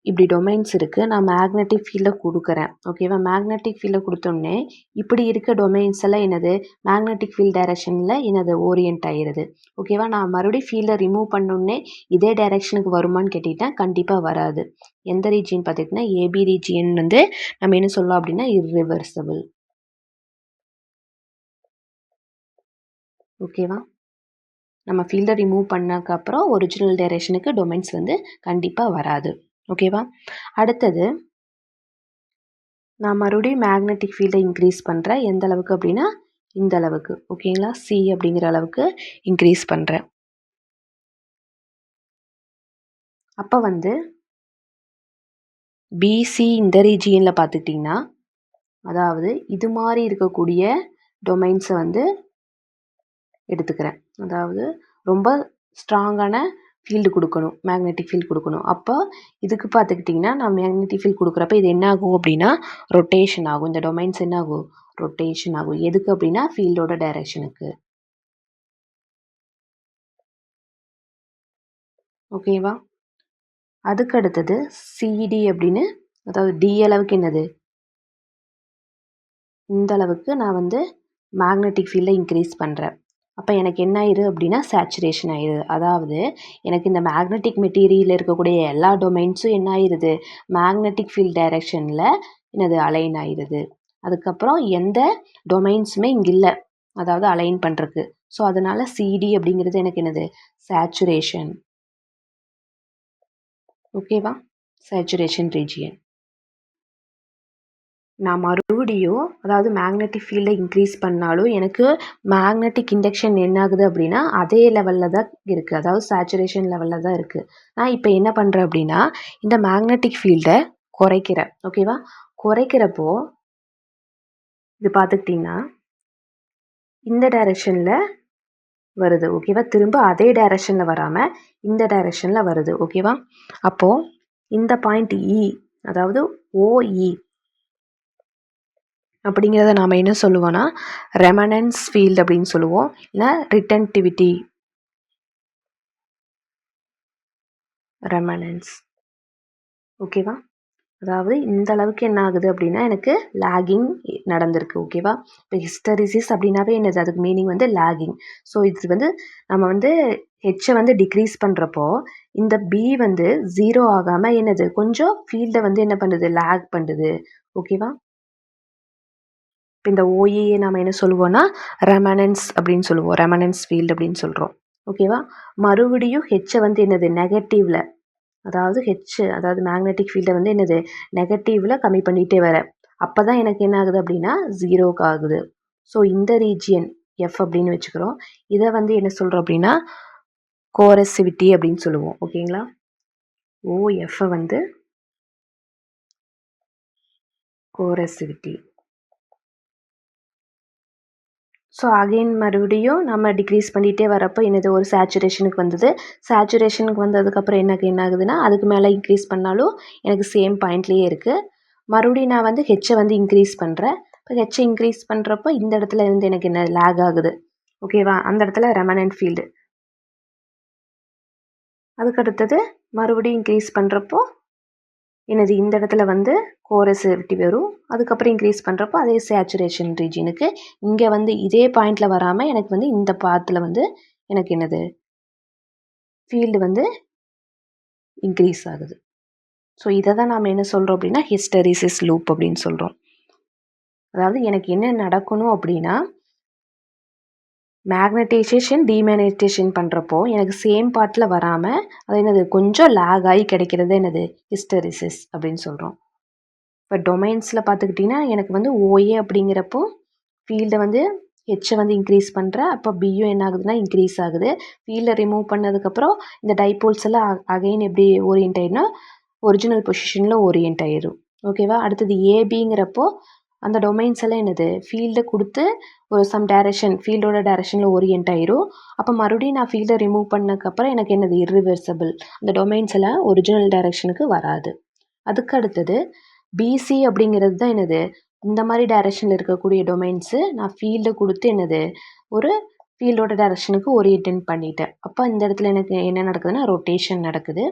இப்படி டொமைன்ஸ் இருக்குது, நான் மேக்னெட்டிக் ஃபீல்டை கொடுக்குறேன். ஓகேவா? மேக்னெட்டிக் ஃபீல்டை கொடுத்தோன்னே இப்படி இருக்க டொமைன்ஸ் எல்லாம் என்னது மேக்னெட்டிக் ஃபீல்ட் டைரக்ஷனில் என்னது ஓரியன்ட் ஆகிடுது. ஓகேவா? நான் மறுபடியும் ஃபீல்டை ரிமூவ் பண்ணோடனே இதே டைரக்ஷனுக்கு வருமானு கேட்டிங்கன்னா கண்டிப்பாக வராது. எந்த ரீஜியன் பார்த்துக்கிட்டிங்கன்னா ஏபி ரீஜியன் வந்து நம்ம என்ன சொல்லலாம் அப்படின்னா இர்ரிவர்சபிள். ஓகேவா? நம்ம ஃபீல்டை ரிமூவ் பண்ணதுக்கப்புறம் ஒரிஜினல் டைரக்ஷனுக்கு டொமைன்ஸ் வந்து கண்டிப்பாக வராது. ஓகேவா? அடுத்தது நான் மறுபடியும் மேக்னெட்டிக் ஃபீல்டை இன்க்ரீஸ் பண்ணுறேன். எந்த அளவுக்கு அப்படின்னா இந்த அளவுக்கு. ஓகேங்களா? சி அப்படிங்கிற அளவுக்கு இன்க்ரீஸ் பண்ணுறேன். அப்போ வந்து பிசி இந்த ரீஜியனில் பார்த்துக்கிட்டிங்கன்னா, அதாவது இது மாதிரி இருக்கக்கூடிய டொமைன்ஸை வந்து எடுத்துக்கிறேன். அதாவது ரொம்ப ஸ்ட்ராங்கான ஃபீல்டு கொடுக்கணும், மேக்னெட்டிக் ஃபீல்டு கொடுக்கணும். அப்போ இதுக்கு பார்த்துக்கிட்டிங்கன்னா நான் மேக்னெட்டிக் ஃபீல்டு கொடுக்குறப்ப இது என்ன ஆகும் அப்படின்னா ரொட்டேஷன் ஆகும். இந்த டொமைன்ஸ் என்ன ஆகும்? ரொட்டேஷன் ஆகும். எதுக்கு அப்படின்னா ஃபீல்டோட டைரக்ஷனுக்கு. ஓகேவா? அதுக்கு அடுத்தது சிடி அப்படின்னு, அதாவது டி அளவுக்கு என்னது இந்த அளவுக்கு நான் வந்து மேக்னெட்டிக் ஃபீல்டை இன்க்ரீஸ் பண்ணுறேன். அப்போ எனக்கு என்ன ஆயிடுது அப்படின்னா சேச்சுரேஷன் ஆயிடுது. அதாவது எனக்கு இந்த மேக்னெட்டிக் மெட்டீரியலில் இருக்கக்கூடிய எல்லா டொமைன்ஸும் என்ன ஆயிடுது மேக்னெட்டிக் ஃபீல்ட் டைரக்ஷனில் என்னது அலைன் ஆயிடுது. அதுக்கப்புறம் எந்த டொமைன்ஸுமே இங்கே இல்லை, அதாவது அலைன் பண்ணுறதுக்கு. ஸோ அதனால சிடி அப்படிங்கிறது எனக்கு என்னது சேச்சுரேஷன். ஓகேவா? Saturation region. நான் மறுபடியும் அதாவது மேக்னெட்டிக் ஃபீல்டை இன்க்ரீஸ் பண்ணாலும் எனக்கு மேக்னெட்டிக் இண்டக்ஷன் என்ன ஆகுது அப்படின்னா அதே லெவலில் தான் இருக்குது, அதாவது சேச்சுரேஷன் லெவலில் தான் இருக்குது. நான் இப்போ என்ன பண்ணுறேன் அப்படின்னா இந்த மேக்னெட்டிக் ஃபீல்டை குறைக்கிறேன். ஓகேவா? குறைக்கிறப்போ இது பார்த்துக்கிட்டிங்கன்னா இந்த டைரக்ஷனில் வருது. ஓகேவா? திரும்ப அதே டைரக்ஷனில் வராமல் இந்த டைரக்ஷனில் வருது. ஓகேவா? அப்போது இந்த பாயிண்ட் இ, அதாவது ஓஇ அப்படிங்கிறத நாம் என்ன சொல்லுவோன்னா ரெமனன்ஸ் ஃபீல்டு அப்படின்னு சொல்லுவோம், இல்லை ரிட்டன்டிவிட்டி. ரெமனன்ஸ். ஓகேவா? அதாவது இந்த அளவுக்கு என்ன ஆகுது அப்படின்னா எனக்கு லேகிங் நடந்திருக்கு. ஓகேவா? இப்போ ஹிஸ்டரிசிஸ் அப்படின்னாவே என்னது அதுக்கு மீனிங் வந்து லேகிங். ஸோ இது வந்து நம்ம வந்து ஹெச்சை வந்து டிக்ரீஸ் பண்ணுறப்போ இந்த பி வந்து 0 ஆகாமல் என்னது கொஞ்சம் ஃபீல்டை வந்து என்ன பண்ணுது லேக் பண்ணுது. ஓகேவா? இப்போ இந்த ஓஏயை நாம் என்ன சொல்லுவோம்னா ரெமனன்ஸ் அப்படின்னு சொல்லுவோம், ரெமனன்ஸ் ஃபீல்டு அப்படின்னு சொல்கிறோம். ஓகேவா? மறுபடியும் ஹெச்சை வந்து என்னது நெகட்டிவில், அதாவது அதாவது மேக்னெட்டிக் ஃபீல்டை வந்து என்னது நெகட்டிவில் கம்மி பண்ணிகிட்டே வர, அப்போ தான் எனக்கு என்ன ஆகுது அப்படின்னா 0க்கு ஆகுது. ஸோ இந்த ரீஜியன் எஃப் அப்படின்னு வச்சுக்கிறோம். இதை வந்து என்ன சொல்கிறோம் அப்படின்னா கோரசிவிட்டி அப்படின்னு சொல்லுவோம். ஓகேங்களா? ஓஎஃப்ஐ வந்து கோரசிவிட்டி. ஸோ அகெயின் மறுபடியும் நம்ம டிக்ரீஸ் பண்ணிகிட்டே வரப்போ என்னது ஒரு சேச்சுரேஷனுக்கு வந்தது. சேச்சுரேஷனுக்கு வந்ததுக்கப்புறம் எனக்கு என்ன ஆகுதுன்னா அதுக்கு மேலே இன்க்ரீஸ் பண்ணாலும் எனக்கு சேம் பாயிண்ட்லேயே இருக்குது. மறுபடியும் நான் வந்து ஹெச்சை வந்து இன்க்ரீஸ் பண்ணுறேன். இப்போ ஹெச்சை இன்க்ரீஸ் பண்ணுறப்போ இந்த இடத்துல இருந்து எனக்கு என்ன லேக் ஆகுது. ஓகேவா? அந்த இடத்துல ரெமனன்ட் ஃபீல்டு. அதுக்கடுத்தது மறுபடியும் இன்க்ரீஸ் பண்ணுறப்போ என்னது இந்த இடத்துல வந்து கோரசிவிட்டி வரும். அதுக்கப்புறம் இன்க்ரீஸ் பண்ணுறப்போ அதே சேச்சுரேஷன் ரீஜியனுக்கு இங்கே வந்து இதே பாயிண்டில் வராமல் எனக்கு வந்து இந்த பாத்தில் வந்து எனக்கு என்னது ஃபீல்டு வந்து இன்க்ரீஸ் ஆகுது. ஸோ இதை தான் நாம் என்ன சொல்கிறோம் அப்படின்னா ஹிஸ்டரிசிஸ் லூப் அப்படின்னு சொல்கிறோம். அதாவது எனக்கு என்ன நடக்கணும் அப்படின்னா மேக்னடைசேஷன் டிமேக்னடைசேஷன் பண்ணுறப்போ எனக்கு சேம் பார்ட்டில் வராமல் அது என்னது கொஞ்சம் லேக் ஆகி கிடைக்கிறது என்னது ஹிஸ்டரிசிஸ் அப்படின்னு சொல்கிறோம். இப்போ டொமைன்ஸில் பார்த்துக்கிட்டிங்கன்னா எனக்கு வந்து ஓஏ அப்படிங்கிறப்போ ஃபீல்டை வந்து ஹெச்சை வந்து இன்க்ரீஸ் பண்ணுறேன். அப்போ பியும் என்ன ஆகுதுன்னா இன்க்ரீஸ் ஆகுது. ஃபீல்டை ரிமூவ் பண்ணதுக்கப்புறம் இந்த டைபோல்ஸ் எல்லாம் அகைன் எப்படி ஓரியன்ட் ஆகிடும்னா ஒரிஜினல் பொசிஷனில் ஓரியன்ட் ஆயிடும். ஓகேவா? அடுத்தது ஏபிங்கிறப்போ அந்த டொமைன்ஸ் எல்லாம் என்னது ஃபீல்டை கொடுத்து ஒரு சம் டைரக்ஷன் ஃபீல்டோட டைரக்ஷனில் ஓரியன்ட் ஆயிடும். அப்போ மறுபடியும் நான் ஃபீல்டை ரிமூவ் பண்ணதுக்கப்புறம் எனக்கு என்னது இர்ரிவர்சபிள், அந்த டொமைன்ஸ் எல்லாம் ஒரிஜினல் டைரக்ஷனுக்கு வராது. அதுக்கு அடுத்தது பிசி அப்படிங்கிறது தான் என்னது இந்த மாதிரி டைரக்ஷனில் இருக்கக்கூடிய டொமைன்ஸு நான் ஃபீல்டை கொடுத்து என்னது ஒரு ஃபீல்டோட டைரக்ஷனுக்கு ஓரியன்டென்ட் பண்ணிட்டேன். அப்போ இந்த இடத்துல எனக்கு என்ன நடக்குதுன்னா ரொட்டேஷன் நடக்குது.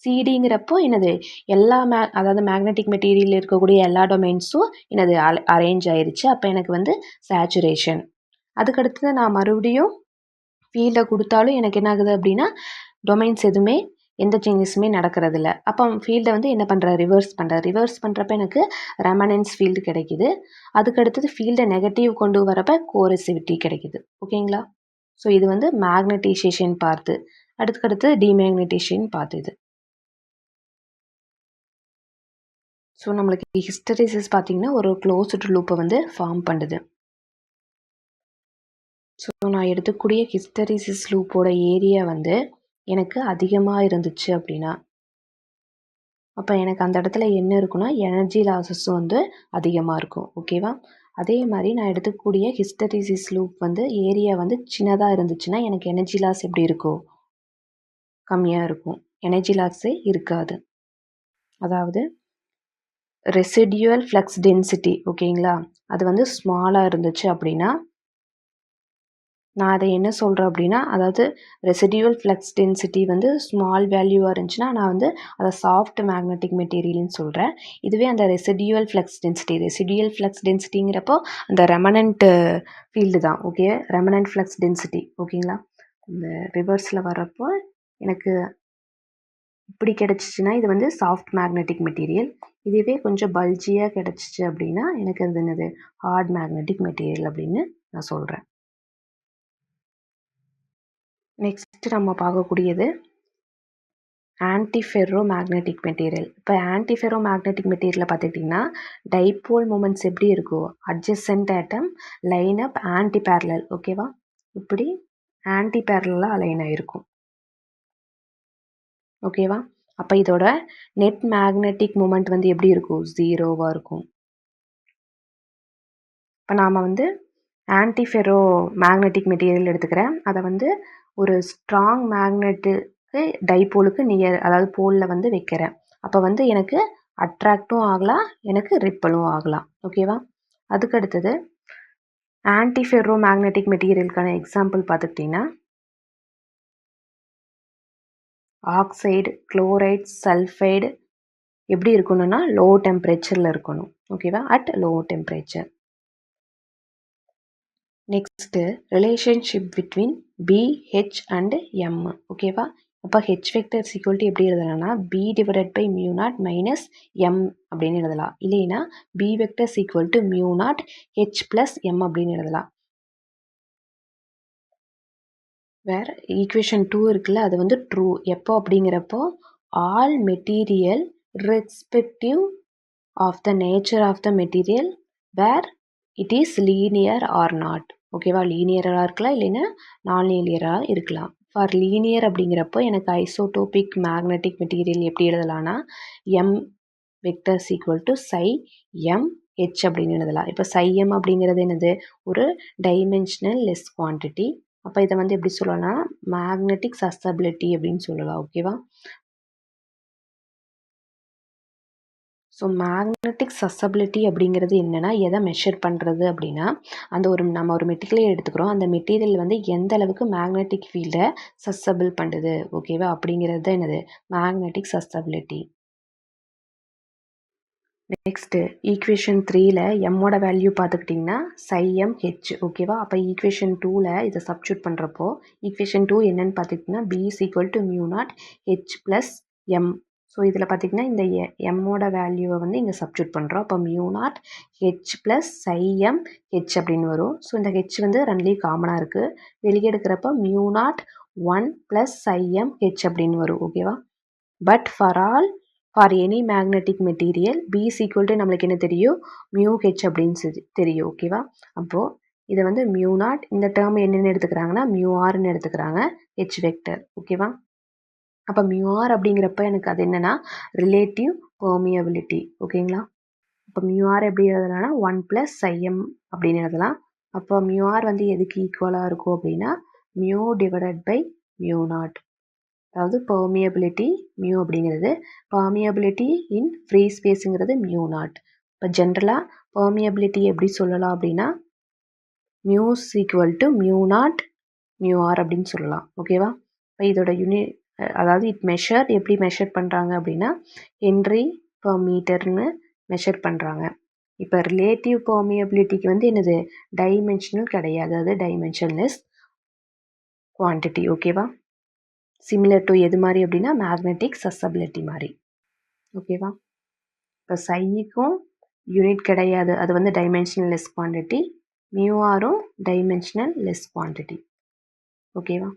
சிடிங்கிறப்போ என்னது எல்லா அதாவது மேக்னெட்டிக் மெட்டீரியல் இருக்கக்கூடிய எல்லா டொமைன்ஸும் என்னது அரேஞ்ச் ஆயிருச்சு. அப்போ எனக்கு வந்து சேச்சுரேஷன். அதுக்கடுத்தது நான் மறுபடியும் ஃபீல்டை கொடுத்தாலும் எனக்கு என்ன ஆகுது அப்படின்னா டொமைன்ஸ் எதுவுமே எந்த சேஞ்சஸுமே நடக்கிறதில்ல. அப்போ ஃபீல்டை வந்து என்ன பண்ணுற ரிவர்ஸ் பண்ணுறப்ப எனக்கு ரெமனன்ஸ் ஃபீல்டு கிடைக்குது. அதுக்கடுத்தது ஃபீல்டை நெகட்டிவ் கொண்டு வரப்போ கோரெசிவிட்டி கிடைக்குது. ஓகேங்களா? ஸோ இது வந்து மேக்னடைசேஷன் பார்த்து. அதுக்கடுத்து டிமேக்னடைசேஷன் பார்த்து இது. ஸோ நம்மளுக்கு ஹிஸ்டரிசிஸ் பார்த்தீங்கன்னா ஒரு க்ளோஸ்டு லூப்பை வந்து ஃபார்ம் பண்ணுது. ஸோ நான் எடுத்துக்கூடிய ஹிஸ்டரிசிஸ் லூப்போட ஏரியா வந்து எனக்கு அதிகமாக இருந்துச்சு அப்படின்னா அப்போ எனக்கு அந்த இடத்துல என்ன இருக்குன்னா எனர்ஜி லாஸஸும் வந்து அதிகமாக இருக்கும். ஓகேவா? அதே மாதிரி நான் எடுத்துக்கூடிய ஹிஸ்டரிசிஸ் லூப் வந்து ஏரியா வந்து சின்னதாக இருந்துச்சுன்னா எனக்கு எனர்ஜி லாஸ் எப்படி இருக்கும்? கம்மியாக இருக்கும். எனர்ஜி லாஸே இருக்காது. அதாவது ரெசிடியூவல் ஃப்ளக்ஸ் டென்சிட்டி ஓகேங்களா? அது வந்து ஸ்மாலாக இருந்துச்சு அப்படின்னா நான் அதை என்ன சொல்கிறேன் அப்படின்னா அதாவது ரெசிடியூவல் ஃப்ளக்ஸ் டென்சிட்டி வந்து ஸ்மால் வேல்யூவாக இருந்துச்சுன்னா நான் வந்து அதை சாஃப்ட் மேக்னெட்டிக் மெட்டீரியல்னு சொல்கிறேன். இதுவே அந்த ரெசிடியூவல் ஃப்ளக்ஸ் டென்சிட்டிங்கிறப்போ அந்த ரெமனண்ட் ஃபீல்டு தான். Okay, remanent flux density. ஓகேங்களா? இந்த ரிவர்ஸில் வர்றப்போ எனக்கு இப்படி கிடச்சிச்சின்னா இது வந்து சாஃப்ட் மேக்னெட்டிக் மெட்டீரியல். இதுவே கொஞ்சம் பல்ஜியாக கிடச்சிச்சு அப்படின்னா எனக்கு அது என்னது ஹார்ட் மேக்னெட்டிக் மெட்டீரியல் அப்படின்னு நான் சொல்கிறேன். நெக்ஸ்ட் நம்ம பார்க்கக்கூடியது ஆன்டிஃபெர்ரோ மேக்னெட்டிக் மெட்டீரியல். இப்போ ஆன்டிஃபெர்ரோ மேக்னெட்டிக் மெட்டீரியலை பார்த்துக்கிட்டிங்கன்னா டைபோல் மூமெண்ட்ஸ் எப்படி இருக்கும்? அட்ஜசன்ட் ஆட்டம் லைன் அப் ஆன்டி பேரலல். ஓகேவா? இப்படி ஆன்டி பேரலாக அலைன் ஆகிருக்கும். ஓகேவா? அப்போ இதோட நெட் மேக்னெட்டிக் மூமெண்ட் வந்து எப்படி இருக்கும்? ஜீரோவாக இருக்கும். இப்போ நாம் வந்து ஆன்டிஃபெர்ரோ மேக்னெட்டிக் மெட்டீரியல் எடுத்துக்கிறேன். அதை வந்து ஒரு ஸ்ட்ராங் மேக்னெட்டுக்கு டைபோலுக்கு நியர் அதாவது போலில் வந்து வைக்கிறேன். அப்போ வந்து எனக்கு அட்ராக்டும் ஆகலாம், எனக்கு ரிப்பலும் ஆகலாம். ஓகேவா? அதுக்கடுத்தது ஆன்டிஃபெர்ரோ மேக்னெட்டிக் மெட்டீரியலுக்கான எக்ஸாம்பிள் பார்த்துக்கிட்டிங்கன்னா ஆக்சைடு, குளோரைட், சல்ஃபைடு எப்படி இருக்கணும்னா லோ டெம்பரேச்சரில் இருக்கணும். ஓகேவா? At low temperature. Next relationship between B, H and M. ஓகேவா? அப்போ ஹெச் வெக்டர் ஈக்குவல் டு எப்படி எழுதலாம்னா B divided by mu naught minus M அப்படின்னு எழுதலாம். இல்லைன்னா B vector equal to mu naught H plus M அப்படின்னு எழுதலாம். வேறு ஈக்குவேஷன் 2 இருக்குல்ல, அது வந்து ட்ரூ. எப்போ அப்படிங்கிறப்போ all material respective of the nature of the material where it is linear or not. ஓகேவா? லீனியராக இருக்கலாம், இல்லைன்னா நான் லீனியராக இருக்கலாம். ஃபார் லீனியர் அப்படிங்கிறப்போ எனக்கு ஐசோடோபிக் மேக்னெட்டிக் மெட்டீரியல் எப்படி எழுதலாம்னா M vectors equal to chi M H அப்படின்னு எழுதலாம். இப்போ சை எம் அப்படிங்கிறது என்னது? ஒரு டைமென்ஷனல் லெஸ் குவான்டிட்டி. அப்போ இதை வந்து எப்படி சொல்லலாம்னா மேக்னெட்டிக் சஸ்டபிலிட்டி அப்படின்னு சொல்லலாம். ஓகேவா? ஸோ மேக்னெட்டிக் சஸ்டபிலிட்டி அப்படிங்கிறது என்னென்னா எதை மெஷர் பண்ணுறது அப்படின்னா அந்த நம்ம ஒரு மெட்டீரியல் எடுத்துக்கிறோம். அந்த மெட்டீரியல் வந்து எந்த அளவுக்கு மேக்னெட்டிக் ஃபீல்டை சஸ்டபிள் பண்ணுது. ஓகேவா? அப்படிங்கிறது தான் என்னது மேக்னெட்டிக் சஸ்டபிலிட்டி. நெக்ஸ்ட்டு ஈக்குவேஷன் 3ல் எம்மோட வேல்யூ பார்த்துக்கிட்டிங்கன்னா சை எம் ஹெச். ஓகேவா? அப்போ ஈக்குவேஷன் 2ல் இதை சப்ஸ்டியூட் பண்ணுறப்போ ஈக்குவேஷன் 2 என்னென்னு பார்த்துக்கிட்டிங்கன்னா B is equal to mu naught H plus M. So இதில் பார்த்திங்கன்னா இந்த எம்மோட வேல்யூவை வந்து இங்கே சப்ஸ்டியூட் பண்ணுறோம். அப்போ mu naught H plus chi M H அப்படின்னு வரும். ஸோ இந்த ஹெச் வந்து ரெண்டுலேயும் காமனாக இருக்குது. வெளியே எடுக்கிறப்ப mu naught 1 plus chi M H அப்படின்னு வரும். ஓகேவா? But for any magnetic material B is equal to நம்மளுக்கு என்ன தெரியும்? மியூ ஹெச் அப்படின்னு தெரியும். ஓகேவா? அப்போது இதை வந்து மியூ நாட் இந்த டேர்ம் என்னென்னு எடுத்துக்கிறாங்கன்னா மியூ ஆர்னு எடுத்துக்கிறாங்க ஹெச் வெக்டர். ஓகேவா? அப்போ மியூ ஆர் அப்படிங்கிறப்ப எனக்கு அது என்னென்னா ரிலேட்டிவ் பெர்மியபிலிட்டி. ஓகேங்களா? அப்போ மியூ ஆர் எப்படி எழுதலாம்னா 1 ப்ளஸ் சை எம் அப்படின்னு எழுதலாம். அப்போ மியூ ஆர் வந்து எதுக்கு ஈக்குவலாக இருக்கும் அப்படின்னா mu divided by mu naught. அதாவது பெர்மியபிலிட்டி மியூ அப்படிங்கிறது, பெர்மியபிலிட்டி இன் ஃப்ரீ ஸ்பேஸுங்கிறது மியூ நாட். இப்போ ஜென்ரலாக பெர்மியபிலிட்டி எப்படி சொல்லலாம் அப்படின்னா mu equal to mu naught mu R அப்படின்னு சொல்லலாம். ஓகேவா? இப்போ இதோட அதாவது எப்படி மெஷர் பண்ணுறாங்க அப்படின்னா ஹென்ரி பர் மீட்டர்னு மெஷர் பண்ணுறாங்க. இப்போ ரிலேட்டிவ் பெர்மியபிலிட்டிக்கு வந்து என்னது டைமென்ஷனல் கிடையாது, அது டைமென்ஷன்லெஸ் குவான்டிட்டி. ஓகேவா? சிமிலர் டு எது மாதிரி அப்படின்னா மேக்னெட்டிக் சசபிலிட்டி மாதிரி. ஓகேவா? இப்போ சைக்கும் யூனிட் கிடையாது, அது வந்து டைமென்ஷனல் லெஸ் குவான்டிட்டி. மியூஆரும் டைமென்ஷனல் லெஸ் குவான்டிட்டி. ஓகேவா?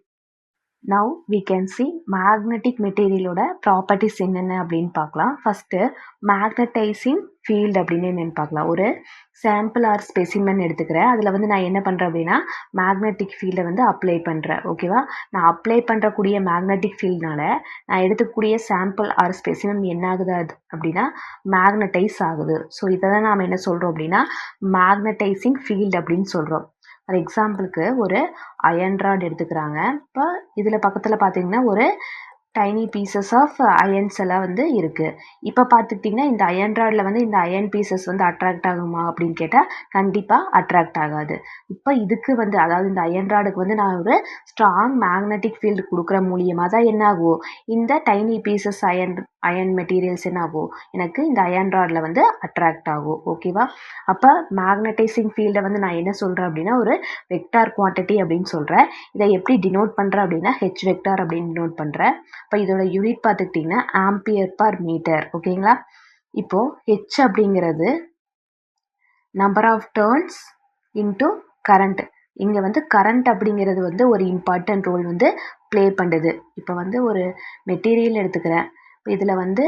Now we can see magnetic மெட்டீரியலோட ப்ராப்பர்ட்டிஸ் என்னென்ன அப்படின்னு பார்க்கலாம். ஃபஸ்ட்டு மேக்னடைசிங் ஃபீல்டு அப்படின்னு என்னென்னு பார்க்கலாம். ஒரு சாம்பிள் ஆர் ஸ்பெசிமென் எடுத்துக்கிறேன். அதில் வந்து நான் என்ன பண்ணுறேன் அப்படின்னா மேக்னெட்டிக் ஃபீல்டை வந்து அப்ளை பண்ணுறேன். ஓகேவா? நான் அப்ளை பண்ணுறக்கூடிய மேக்னெட்டிக் ஃபீல்ட்னால நான் எடுத்துக்கூடிய சாம்பிள் ஆர் ஸ்பெசிமென் என்ன ஆகுது அப்படின்னா மேக்னடைஸ் ஆகுது. ஸோ இதை தான் நாம் என்ன சொல்கிறோம் அப்படின்னா மேக்னடைசிங் ஃபீல்டு அப்படின்னு சொல்கிறோம். ஃபார் எக்ஸாம்பிளுக்கு ஒரு அயன் ராட் எடுத்துக்கிறாங்க. இப்போ இதில் பக்கத்தில் பார்த்தீங்கன்னா ஒரு டைனி பீசஸ் ஆஃப் அயன்ஸ் எல்லாம் வந்து இருக்குது. இப்போ பார்த்துக்கிட்டிங்கன்னா இந்த அயன் ராடில் வந்து இந்த அயன் பீசஸ் வந்து அட்ராக்ட் ஆகுமா அப்படின்னு கேட்டால் கண்டிப்பாக அட்ராக்ட் ஆகாது. இப்போ இதுக்கு வந்து அதாவது இந்த அயன் ராடுக்கு வந்து நான் ஒரு ஸ்ட்ராங் மேக்னெட்டிக் ஃபீல்டு கொடுக்குற மூலியமாக தான் என்ன ஆகும், இந்த டைனி பீசஸ் அயன் மெட்டீரியல்ஸ் என்ன ஆகும், எனக்கு இந்த அயன் ராடில் வந்து அட்ராக்ட் ஆகும். ஓகேவா? அப்போ மேக்னடைசிங் ஃபீல்டை வந்து நான் என்ன சொல்கிறேன் அப்படின்னா ஒரு வெக்டார் குவான்டிட்டி அப்படின்னு சொல்கிறேன். இதை எப்படி டினோட் பண்ணுறேன் அப்படின்னா ஹெச் வெக்டார் அப்படின்னு டினோட் பண்ணுறேன். இப்போ இதோட யூனிட் பார்த்துக்கிட்டிங்கன்னா ஆம்பியர் பர் மீட்டர். ஓகேங்களா? இப்போது ஹெச் அப்படிங்கிறது number of turns into current. இங்கே வந்து கரண்ட் அப்படிங்கிறது வந்து ஒரு இம்பார்ட்டன்ட் ரோல் வந்து ப்ளே பண்ணுது. இப்போ வந்து ஒரு மெட்டீரியல் எடுத்துக்கிறேன். இதில் வந்து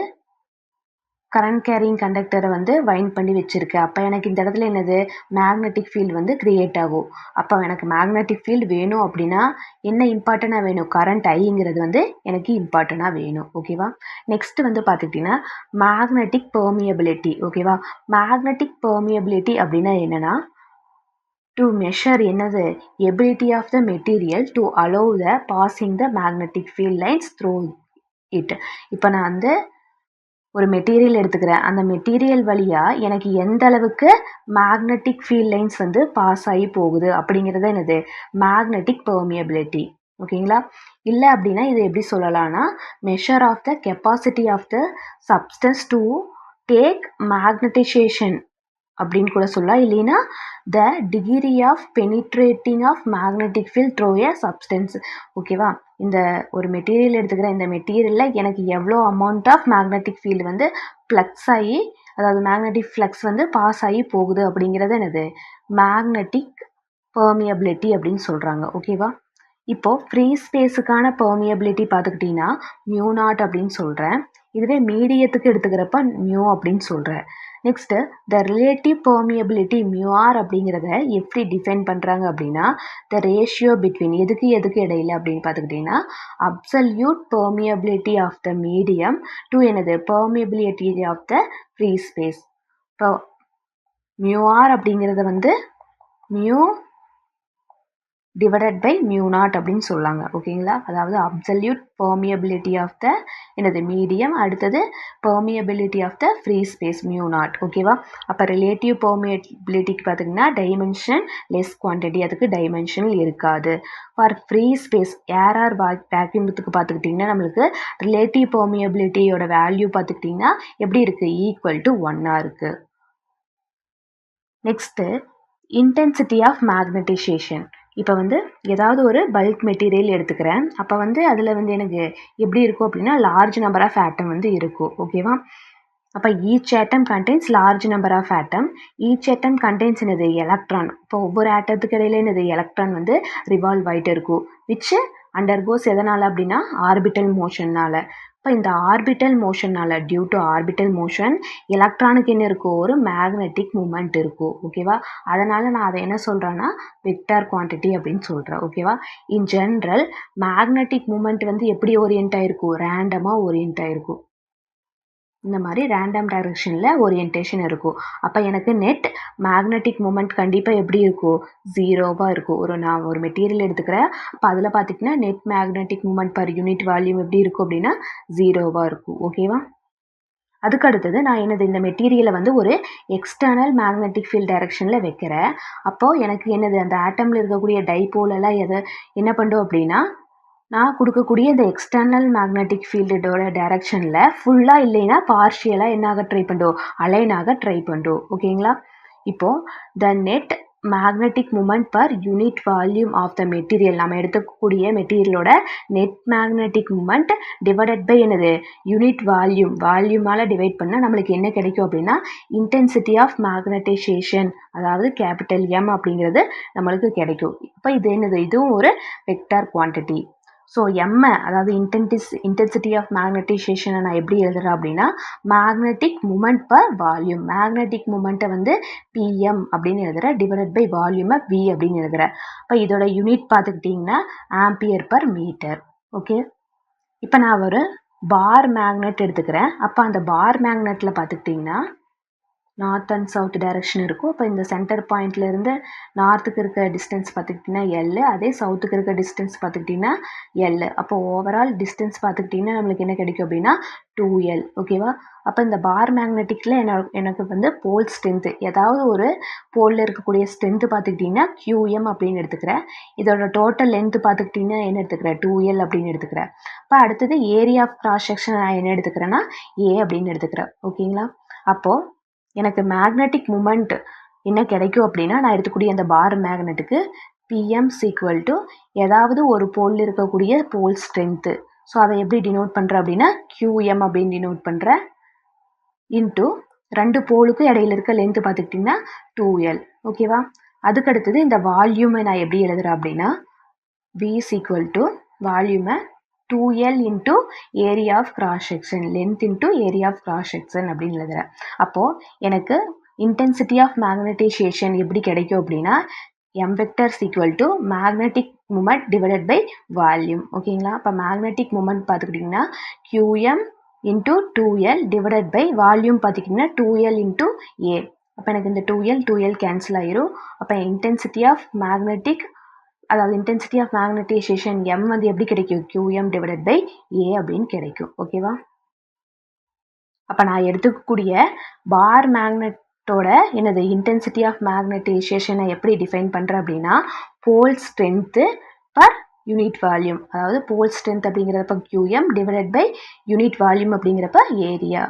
கரண்ட் கேரிங் கண்டக்டரை வந்து வைண்ட் பண்ணி வச்சுருக்கு. அப்போ எனக்கு இந்த இடத்துல என்னது மேக்னெட்டிக் ஃபீல்டு வந்து க்ரியேட் ஆகும். அப்போ எனக்கு மேக்னெட்டிக் ஃபீல்டு வேணும் அப்படின்னா என்ன இம்பார்ட்டண்ட்டாக வேணும், கரண்ட் ஐங்கிறது வந்து எனக்கு இம்பார்ட்டண்ட்டாக வேணும். ஓகேவா? நெக்ஸ்ட் வந்து பார்த்துக்கிட்டிங்கன்னா மேக்னெட்டிக் பெர்மியபிலிட்டி. ஓகேவா? மேக்னெட்டிக் பெர்மியபிலிட்டி அப்படின்னா என்னென்னா டு மெஷர் என்னது ability of the material to allow the passing the magnetic field lines through it. இப்போ நான் வந்து ஒரு மெட்டீரியல் எடுத்துக்கிறேன். அந்த மெட்டீரியல் வழியாக எனக்கு எந்த அளவுக்கு மேக்னெட்டிக் ஃபீல்ட் லைன்ஸ் வந்து பாஸ் ஆகி போகுது அப்படிங்கிறது என்னது மேக்னெட்டிக் பெர்மியபிலிட்டி. ஓகேங்களா? இல்லை அப்படின்னா இது எப்படி சொல்லலாம்னா measure of the capacity of the substance to take magnetization அப்படின்னு கூட சொல்லலாம். இல்லைன்னா the degree of penetrating of magnetic field through a substance. ஓகேவா? இந்த ஒரு மெட்டீரியல் எடுத்துக்கிறேன். இந்த மெட்டீரியலில் எனக்கு எவ்வளோ அமௌண்ட் ஆஃப் மேக்னெட்டிக் ஃபீல்டு வந்து ஃப்ளக்ஸ் ஆகி, அதாவது மேக்னெட்டிக் ஃப்ளக்ஸ் வந்து பாஸ் ஆகி போகுது அப்படிங்கிறது என்னது மேக்னெட்டிக் பெர்மியபிலிட்டி அப்படின்னு சொல்கிறாங்க. ஓகேவா? இப்போது ஃப்ரீ ஸ்பேஸுக்கான பெர்மியபிலிட்டி பார்த்துக்கிட்டிங்கன்னா மியூ நாட் அப்படின்னு சொல்கிறேன். இதுவே மீடியத்துக்கு எடுத்துக்கிறப்ப மியூ அப்படின்னு சொல்கிறேன். Next the relative permeability mu R அப்படிங்கிறத எப்படி டிஃபைன் பண்ணுறாங்க அப்படின்னா த ரேஷியோ பிட்வீன் எதுக்கு இடையில அப்படின்னு பார்த்துக்கிட்டிங்கன்னா absolute permeability of the medium to என்னது permeability of the free space. இப்போ மியூஆர் அப்படிங்கிறத வந்து mu divided by mu naught அப்படின்னு சொல்லாங்க. ஓகேங்களா? அதாவது அப்சல்யூட் பெர்மியபிலிட்டி ஆஃப் த என்னது மீடியம், அடுத்தது permeability of the free space mu naught. ஓகேவா? அப்போ ரிலேட்டிவ் பெர்மியபிலிட்டிக்கு பார்த்திங்கன்னா டைமென்ஷன் லெஸ் குவான்டிட்டி, அதுக்கு டைமென்ஷனல் இருக்காது. For free space air or வேக்யூமுக்கு பார்த்துக்கிட்டிங்கன்னா நம்மளுக்கு ரிலேட்டிவ் பெர்மியபிலிட்டியோட வேல்யூ பார்த்துக்கிட்டிங்கன்னா எப்படி இருக்குது ஈக்குவல் டு 1 இருக்குது. Next intensity of magnetization. இப்போ வந்து ஏதாவது ஒரு பல்க் மெட்டீரியல் எடுத்துக்கிறேன். அப்போ வந்து அதில் வந்து எனக்கு எப்படி இருக்கும் அப்படின்னா லார்ஜ் நம்பர் ஆஃப் ஆட்டம் வந்து இருக்கும். ஓகேவா? அப்போ each atom contains large number of atom. Each atom contains என்னது எலக்ட்ரான். இப்போ ஒவ்வொரு ஆட்டத்துக்கு இடையில என்னது எலக்ட்ரான் வந்து ரிவால்வ் ஆகிட்டு இருக்கும். விச் அண்டர்கோஸ் எதனால் அப்படின்னா ஆர்பிட்டல் மோஷன்னால். இப்போ இந்த ஆர்பிட்டல் மோஷனால் டியூ டு ஆர்பிட்டல் மோஷன் எலக்ட்ரானுக்கு என்ன இருக்கும், ஒரு மேக்னெட்டிக் மூமெண்ட் இருக்கும். ஓகேவா? அதனால் நான் அதை என்ன சொல்கிறேன்னா வெக்டார் குவான்டிட்டி அப்படின்னு சொல்கிறேன். ஓகேவா? இன் ஜென்ரல் மேக்னெட்டிக் மூமெண்ட் வந்து எப்படி ஓரியன்ட் ஆகிருக்கும், ரேண்டமாக ஓரியன்ட் ஆகிருக்கும். இந்த மாதிரி ரேண்டம் டைரக்ஷனில் ஓரியன்டேஷன் இருக்கும். அப்போ எனக்கு நெட் மேக்னெட்டிக் மூமெண்ட் கண்டிப்பாக எப்படி இருக்கும், ஜீரோவாக இருக்கும். நான் ஒரு மெட்டீரியல் எடுத்துக்கிறேன். அப்போ அதில் பார்த்திங்கன்னா net magnetic moment per unit volume எப்படி இருக்கும் அப்படின்னா ஜீரோவாக இருக்கும். ஓகேவா? அதுக்கு அடுத்தது நான் இந்த மெட்டீரியலை வந்து ஒரு எக்ஸ்டர்னல் மேக்னெட்டிக் ஃபீல்ட் டைரக்ஷனில் வைக்கிறேன். அப்போது எனக்கு அந்த ஆட்டமில் இருக்கக்கூடிய டைபோலெல்லாம் என்ன பண்ணும் அப்படின்னா, நான் கொடுக்கக்கூடிய இந்த எக்ஸ்டர்னல் மேக்னெட்டிக் ஃபீல்டோட டைரக்ஷனில் ஃபுல்லாக இல்லைன்னா பார்ஷியலாக என்னாக ட்ரை பண்ணும், அலைனாக ட்ரை பண்ணும். ஓகேங்களா? இப்போது the net magnetic moment per unit volume of the material, நம்ம எடுத்துக்கக்கூடிய மெட்டீரியலோட net magnetic moment divided by unit வால்யூமால் டிவைட் பண்ணால் நம்மளுக்கு என்ன கிடைக்கும் அப்படின்னா இன்டென்சிட்டி ஆஃப் மேக்னடைசேஷன், அதாவது கேபிட்டல் எம் அப்படிங்கிறது நம்மளுக்கு கிடைக்கும். இப்போ இதுவும் ஒரு வெக்டார் குவான்டிட்டி. ஸோ எம்மை, அதாவது இன்டென்சிட்டி ஆஃப் மேக்னடைசேஷனை நான் எப்படி எழுதுறேன் அப்படின்னா magnetic moment per volume, magnetic மூமெண்ட்டை வந்து பிஎம் அப்படின்னு எழுதுகிறேன், டிவைடட் பை வால்யூமை வி அப்படின்னு எழுதுகிறேன். இப்போ இதோட யூனிட் பார்த்துக்கிட்டிங்கன்னா ஆம்பியர் பர் மீட்டர். ஓகே, இப்போ நான் ஒரு பார் மேக்னெட் எடுத்துக்கிறேன். அப்போ அந்த பார் மேக்னெட்டில் பார்த்துக்கிட்டிங்கன்னா நார்த் அண்ட் சவுத் டைரக்ஷன் இருக்கும். இப்போ இந்த சென்டர் பாயிண்ட்லேருந்து நார்த்துக்கு இருக்க டிஸ்டன்ஸ் பார்த்துக்கிட்டிங்கன்னா எல், அதே சவுத்துக்கு இருக்க டிஸ்டன்ஸ் பார்த்துக்கிட்டிங்கன்னா எல். அப்போ ஓவரால் டிஸ்டன்ஸ் பார்த்துக்கிட்டிங்கன்னா நம்மளுக்கு என்ன கிடைக்கும் அப்படின்னா 2L. ஓகேவா? அப்போ இந்த பார் மேக்னெட்டிக்கில் எனக்கு வந்து போல் ஸ்ட்ரென்த்து, ஏதாவது ஒரு போலில் இருக்கக்கூடிய ஸ்ட்ரென்த்து பார்த்துக்கிட்டிங்கன்னா QM அப்படின்னு எடுத்துக்கிறேன். இதோட டோட்டல் லென்த்து பார்த்துக்கிட்டிங்கன்னா என்ன எடுத்துக்கிறேன், 2L அப்படின்னு எடுத்துக்கிறேன். இப்போ அடுத்தது ஏரியா ஆஃப் கிராஸ் செக்ஷன் நான் என்ன எடுத்துக்கிறேன்னா A அப்படின்னு எடுத்துக்கிறேன். ஓகேங்களா? அப்போது எனக்கு மேக்னெட்டிக் மூமெண்ட் என்ன கிடைக்கும் அப்படின்னா, நான் எடுத்துக்கூடிய அந்த பார் மேக்னெட்டுக்கு பிஎம் ஈக்குவல் டு ஏதாவது ஒரு போலில் இருக்கக்கூடிய போல் ஸ்ட்ரென்த்து. ஸோ அதை எப்படி டினோட் பண்ணுறேன் அப்படின்னா QM அப்படின்னு டினோட் பண்ணுறேன், இன்ட்டு 2 போலுக்கு இடையில இருக்க லென்த்து பார்த்துக்கிட்டிங்கன்னா 2L. ஓகேவா? அதுக்கடுத்தது இந்த வால்யூமை நான் எப்படி எழுதுறேன் அப்படின்னா V ஈக்குவல் டு வால்யூமை 2L into area of cross section, length into area of cross section அப்படின்னு எழுதுகிறேன். அப்போது எனக்கு இன்டென்சிட்டி ஆஃப் மேக்னடைசேஷன் எப்படி கிடைக்கும் அப்படின்னா m vector equal to magnetic moment divided by volume. ஓகேங்களா? இப்போ மேக்னெட்டிக் மூமெண்ட் பார்த்துக்கிட்டிங்கன்னா QM into 2L divided by volume பார்த்திங்கன்னா 2L இன்ட்டு A. அப்போ எனக்கு இந்த 2L கேன்சல் ஆயிரும். அப்போ இன்டென்சிட்டி ஆஃப் மேக்னடைசேஷன் M வந்து எப்படி கிடைக்கும், QM டிவைடட் பை A அப்படின்னு கிடைக்கும். ஓகேவா? அப்போ நான் எடுத்துக்கக்கூடிய பார் மேக்னெட்டோட இன்டென்சிட்டி ஆஃப் மேக்னடைசேஷனை எப்படி டிஃபைன் பண்ணுறேன் அப்படின்னா pole strength per unit volume, அதாவது போல் ஸ்ட்ரென்த் அப்படிங்கிறப்ப QM divided by unit volume அப்படிங்கிறப்ப area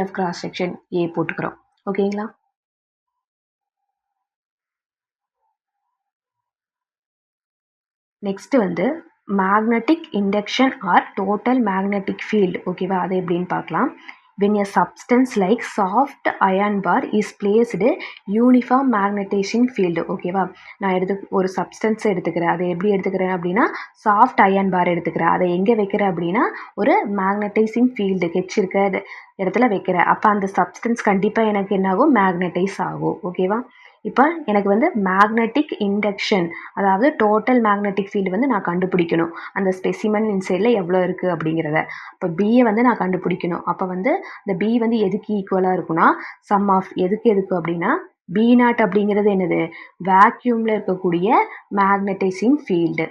of cross section A போட்டுக்கிறோம். ஓகேங்களா? நெக்ஸ்ட் வந்து magnetic induction or total magnetic field. ஓகேவா? அதை எப்படின்னு பார்க்கலாம். when a substance like soft iron bar is placed uniform magnetizing field. ஓகேவா? நான் ஒரு சப்ஸ்டன்ஸ் எடுத்துக்கிறேன். அதை எப்படி எடுத்துக்கிறேன் அப்படின்னா சாஃப்ட் அயன் பார் எடுத்துக்கிறேன். அதை எங்கே வைக்கிறேன் அப்படின்னா ஒரு மேக்னடைசிங் ஃபீல்டு ஹெச் இருக்க இடத்துல வைக்கிறேன். அப்போ அந்த சப்ஸ்டன்ஸ் கண்டிப்பாக எனக்கு என்ன ஆகும், மேக்னடைஸ் ஆகும். ஓகேவா? இப்போ எனக்கு வந்து மேக்னெட்டிக் இண்டக்ஷன், அதாவது டோட்டல் மேக்னெட்டிக் ஃபீல்டு வந்து நான் கண்டுபிடிக்கணும். அந்த ஸ்பெசிமன் இன்சைடில் எவ்வளோ இருக்குது அப்படிங்கிறத. இப்போ பியை வந்து நான் கண்டுபிடிக்கணும். அப்போ வந்து இந்த பி வந்து எதுக்கு ஈக்குவலாக இருக்குன்னா சம் ஆஃப் எதுக்கு அப்படின்னா B0 அப்படிங்கிறது என்னது, வேக்யூமில் இருக்கக்கூடிய மேக்னடைசிங் ஃபீல்டு.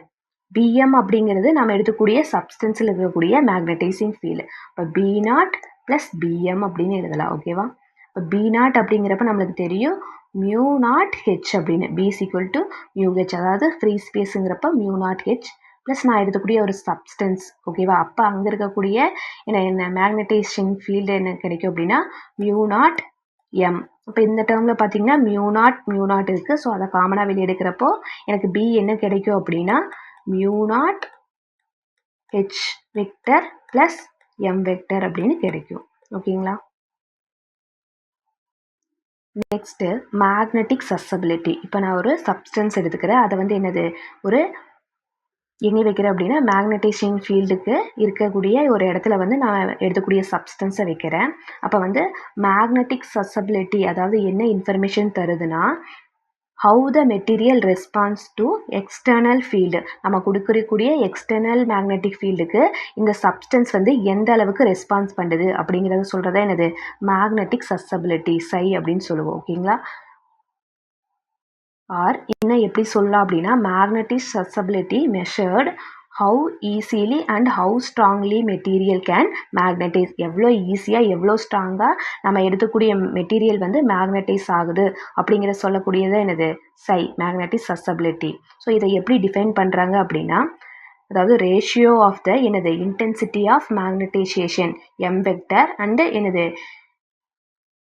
பிஎம் அப்படிங்கிறது நம்ம எடுக்கக்கூடிய சப்ஸ்டன்ஸில் இருக்கக்கூடிய மேக்னடைசிங் ஃபீல்டு. இப்போ B0 ப்ளஸ் பிஎம் அப்படின்னு எழுதலாம். ஓகேவா? இப்போ B0 அப்படிங்கிறப்ப நம்மளுக்கு தெரியும் μ0H அப்படின்னு, B ஈக்குவல் டு μH, அதாவது ஃப்ரீ ஸ்பேஸுங்கிறப்ப μ0H ப்ளஸ் நான் எடுக்கக்கூடிய ஒரு சப்ஸ்டன்ஸ். ஓகேவா? அப்போ அங்கே இருக்கக்கூடிய என்ன மேக்னடைசேஷன் ஃபீல்டு என்ன கிடைக்கும் அப்படின்னா μ0M. இப்போ இந்த டேர்மில் பார்த்தீங்கன்னா μ0 இருக்குது. ஸோ அதை காமனாக வெளியே எடுக்கிறப்போ எனக்கு B என்ன கிடைக்கும் அப்படின்னா μ0H vector plus M vector அப்படின்னு கிடைக்கும். ஓகேங்களா? Next magnetic susceptibility. இப்போ நான் ஒரு சப்ஸ்டன்ஸ் எடுத்துக்கிறேன். அதை வந்து ஒரு எங்கே வைக்கிறேன் அப்படின்னா மேக்னடைசிங் ஃபீல்டுக்கு இருக்கக்கூடிய ஒரு இடத்துல வந்து நான் எடுக்கக்கூடிய சப்ஸ்டன்ஸை வைக்கிறேன். அப்போ வந்து மேக்னெட்டிக் சசபிலிட்டி அதாவது என்ன இன்ஃபர்மேஷன் தருதுன்னா how the material response to external field. நம்ம கொடுக்கக்கூடிய எக்ஸ்டர்னல் மேக்னெட்டிக் ஃபீல்டுக்கு இந்த சப்ஸ்டன்ஸ் வந்து எந்த அளவுக்கு ரெஸ்பான்ஸ் பண்ணுது அப்படிங்கிறத சொல்கிறதா மேக்னெட்டிக் சசபிலிட்டி சை அப்படின்னு சொல்லுவோம். ஓகேங்களா? ஆர் இன்னும் எப்படி சொல்லலாம் அப்படின்னா magnetic susceptibility measured how easily and how strongly material can magnetise, எவ்வளோ ஈஸியாக எவ்வளோ ஸ்ட்ராங்காக நம்ம எடுக்கக்கூடிய மெட்டீரியல் வந்து மேக்னடைஸ் ஆகுது அப்படிங்கிற சொல்லக்கூடியது என்னது சை, மேக்னட்டிக் சசபிலிட்டி. ஸோ இதை எப்படி டிஃபைன் பண்ணுறாங்க அப்படின்னா, அதாவது ரேஷியோ ஆஃப் த என்னது intensity of magnetization M vector and என்னது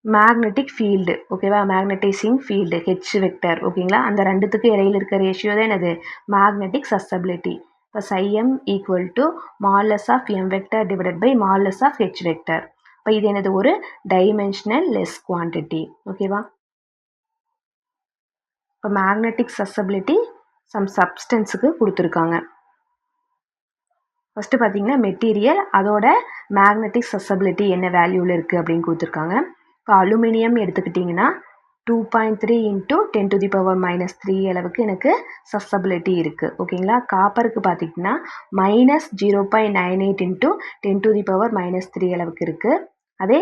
மேக்னெட்டிக் ஃபீல்டு, ஓகேவா, மேக்னடைசிங் ஃபீல்டு ஹெச் வெக்டர், ஓகேங்களா, அந்த ரெண்டுத்துக்கு இடையில இருக்க ரேஷியோ தான் என்னது மேக்னெட்டிக் சசபிலிட்டி. இப்போ chi M equal to modulus of M vector divided by modulus of H vector. இப்போ இது என்னது ஒரு டைமென்ஷனல் லெஸ் குவான்டிட்டி, ஓகேவா. இப்போ மேக்னெட்டிக் சசபிலிட்டி சம் சப்ஸ்டன்ஸுக்கு கொடுத்துருக்காங்க. ஃபஸ்ட்டு பார்த்தீங்கன்னா மெட்டீரியல் அதோட மேக்னெட்டிக் சசபிலிட்டி என்ன வேல்யூவில் இருக்குது அப்படின்னு கொடுத்துருக்காங்க. இப்போ அலுமினியம் எடுத்துக்கிட்டிங்கன்னா 2.3 இன்ட்டு 10⁻³ அளவுக்கு எனக்கு சசபிலிட்டி இருக்குது, ஓகேங்களா. காப்பருக்கு பார்த்திங்கன்னா -0.98 இன்ட்டு 10⁻³ அளவுக்கு இருக்குது. அதே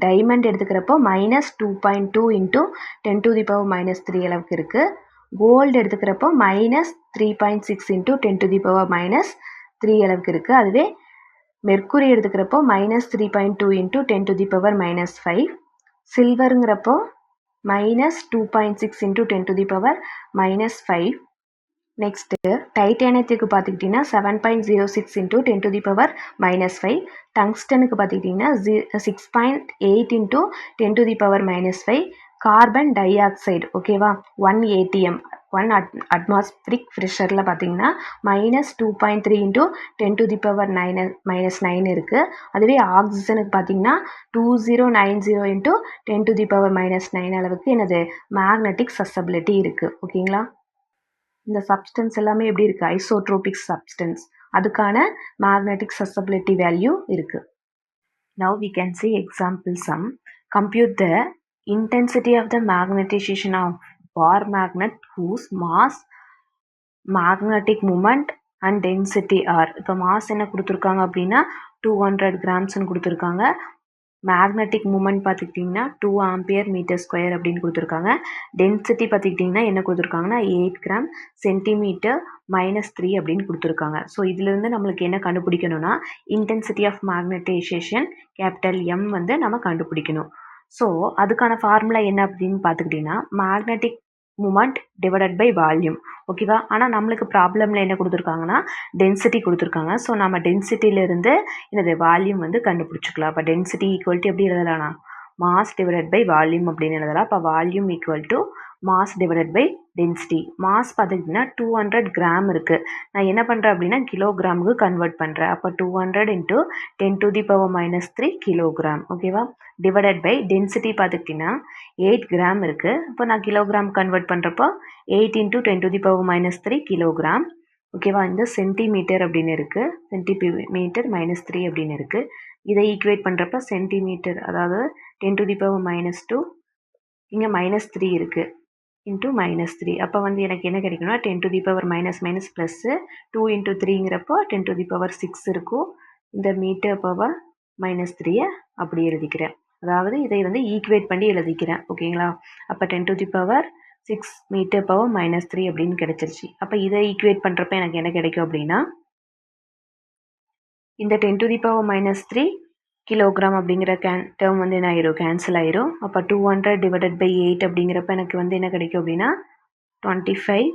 டைமண்ட் எடுத்துக்கிறப்போ -2.2 இன்ட்டு 10⁻³ அளவுக்கு இருக்குது. கோல்டு எடுத்துக்கிறப்போ -3.6 இன்ட்டு 10⁻³ அளவுக்கு இருக்குது. அதுவே மெர்க்குரி எடுத்துக்கிறப்போ -3.2 இன்ட்டு 10⁻⁵. சில்வருங்கிறப்போ -2.6 இன்ட்டு 10⁻⁵. நெக்ஸ்ட்டு டைட்டானியத்துக்கு பார்த்துக்கிட்டிங்கன்னா 7.06 இன்ட்டு 10⁻⁵. டங்ஸ்டனுக்கு பார்த்துக்கிட்டிங்கன்னா 6.8 இன்ட்டு 10⁻⁵. கார்பன் டை ஆக்சைடு, ஓகேவா, 1 atm 1 அட்மாஸ்பிரிக் ப்ரெஷரில் பார்த்தீங்கன்னா -2.3 இன்ட்டு 10⁻⁻9 இருக்குது. அதுவே ஆக்சிஜனுக்கு பார்த்தீங்கன்னா 2090 இன்ட்டு 10⁻⁻9 அளவுக்கு என்னது மேக்னெட்டிக் சசபிலிட்டி இருக்குது, ஓகேங்களா. இந்த சப்ஸ்டன்ஸ் எல்லாமே எப்படி இருக்குது, ஐசோட்ரோபிக் சப்ஸ்டன்ஸ், அதுக்கான மேக்னெட்டிக் சசபிலிட்டி வேல்யூ இருக்குது. Now we can see example sum. Compute the intensity of the magnetization of bar magnet whose mass, magnetic moment and density are. இப்போ மாஸ் என்ன கொடுத்துருக்காங்க அப்படின்னா 200 கிராம்ஸ்ன்னு கொடுத்துருக்காங்க. மேக்னெட்டிக் மூமெண்ட் பார்த்துக்கிட்டிங்கன்னா 2 ஆம்பியர் மீட்டர் ஸ்கொயர் அப்படின்னு கொடுத்துருக்காங்க. டென்சிட்டி பார்த்துக்கிட்டிங்கன்னா என்ன கொடுத்துருக்காங்கன்னா 8 கிராம் சென்டிமீட்டர் -3 அப்படின்னு கொடுத்துருக்காங்க. ஸோ இதுலேருந்து நம்மளுக்கு என்ன கண்டுபிடிக்கணும்னா intensity of magnetisation capital M வந்து நம்ம கண்டுபிடிக்கணும். ஸோ அதுக்கான ஃபார்முலா என்ன அப்படின்னு பார்த்துக்கிட்டிங்கன்னா magnetic moment divided by volume, ஓகேவா. ஆனால் நம்மளுக்கு ப்ராப்ளமில் என்ன கொடுத்துருக்காங்கன்னா டென்சிட்டி கொடுத்துருக்காங்க. ஸோ நம்ம டென்சிட்டியிலேருந்து இந்த வால்யூம் வந்து கண்டுபிடிச்சிக்கலாம். அப்போ டென்சிட்டி ஈக்குவல் டு எப்படி எழுதலாம்னா மாஸ் டிவைடட் பை வால்யூம் அப்படின்னு எழுதலாம். அப்போ volume equal to mass divided by density. Mass பார்த்துக்கிட்டிங்கன்னா 200 கிராம் இருக்குது. நான் என்ன பண்ணுறேன் அப்படின்னா கிலோகிராமுக்கு கன்வெர்ட் பண்ணுறேன். அப்போ 200 இன்ட்டு 10⁻³ கிலோகிராம், ஓகேவா. டிவைடட் பை டென்சிட்டி பார்த்துக்கிட்டிங்கன்னா 8 கிராம் இருக்குது. இப்போ நான் கிலோகிராம் கன்வெர்ட் பண்ணுறப்போ 8 இன்ட்டு 10⁻³ கிலோகிராம், ஓகேவா. இந்த சென்டிமீட்டர் அப்படின்னு இருக்குது, சென்டிமீட்டர் -3 அப்படின்னு இருக்குது. இதை ஈக்குவேட் பண்ணுறப்ப சென்டிமீட்டர், அதாவது 10⁻², இங்கே -3 இருக்குது, இன்ட்டு -3. அப்போ வந்து எனக்கு என்ன கிடைக்கும்னா 10⁻⁻ ப்ளஸ்ஸு 2 இன்ட்டு 3ங்கிறப்போ 10⁻6 இருக்கும். இந்த மீட்டர் பவர் -3 அப்படி எழுதிக்கிறேன். அதாவது இதை வந்து ஈக்குவேட் பண்ணி எழுதிக்கிறேன், ஓகேங்களா. அப்போ 10⁻6 மீட்டர் பவர் -3 அப்படின்னு கிடைச்சிருச்சு. அப்போ இதை ஈக்குவேட் பண்ணுறப்ப எனக்கு என்ன கிடைக்கும் அப்படின்னா இந்த 10⁻³ கிலோகிராம் அப்படிங்கிற டேர்ம் வந்து என்ன ஆயிரும், கேன்சல் ஆயிரும். அப்போ 200 டிவைடட் பை 8 அப்படிங்கிறப்ப எனக்கு வந்து என்ன கிடைக்கும் அப்படின்னா 25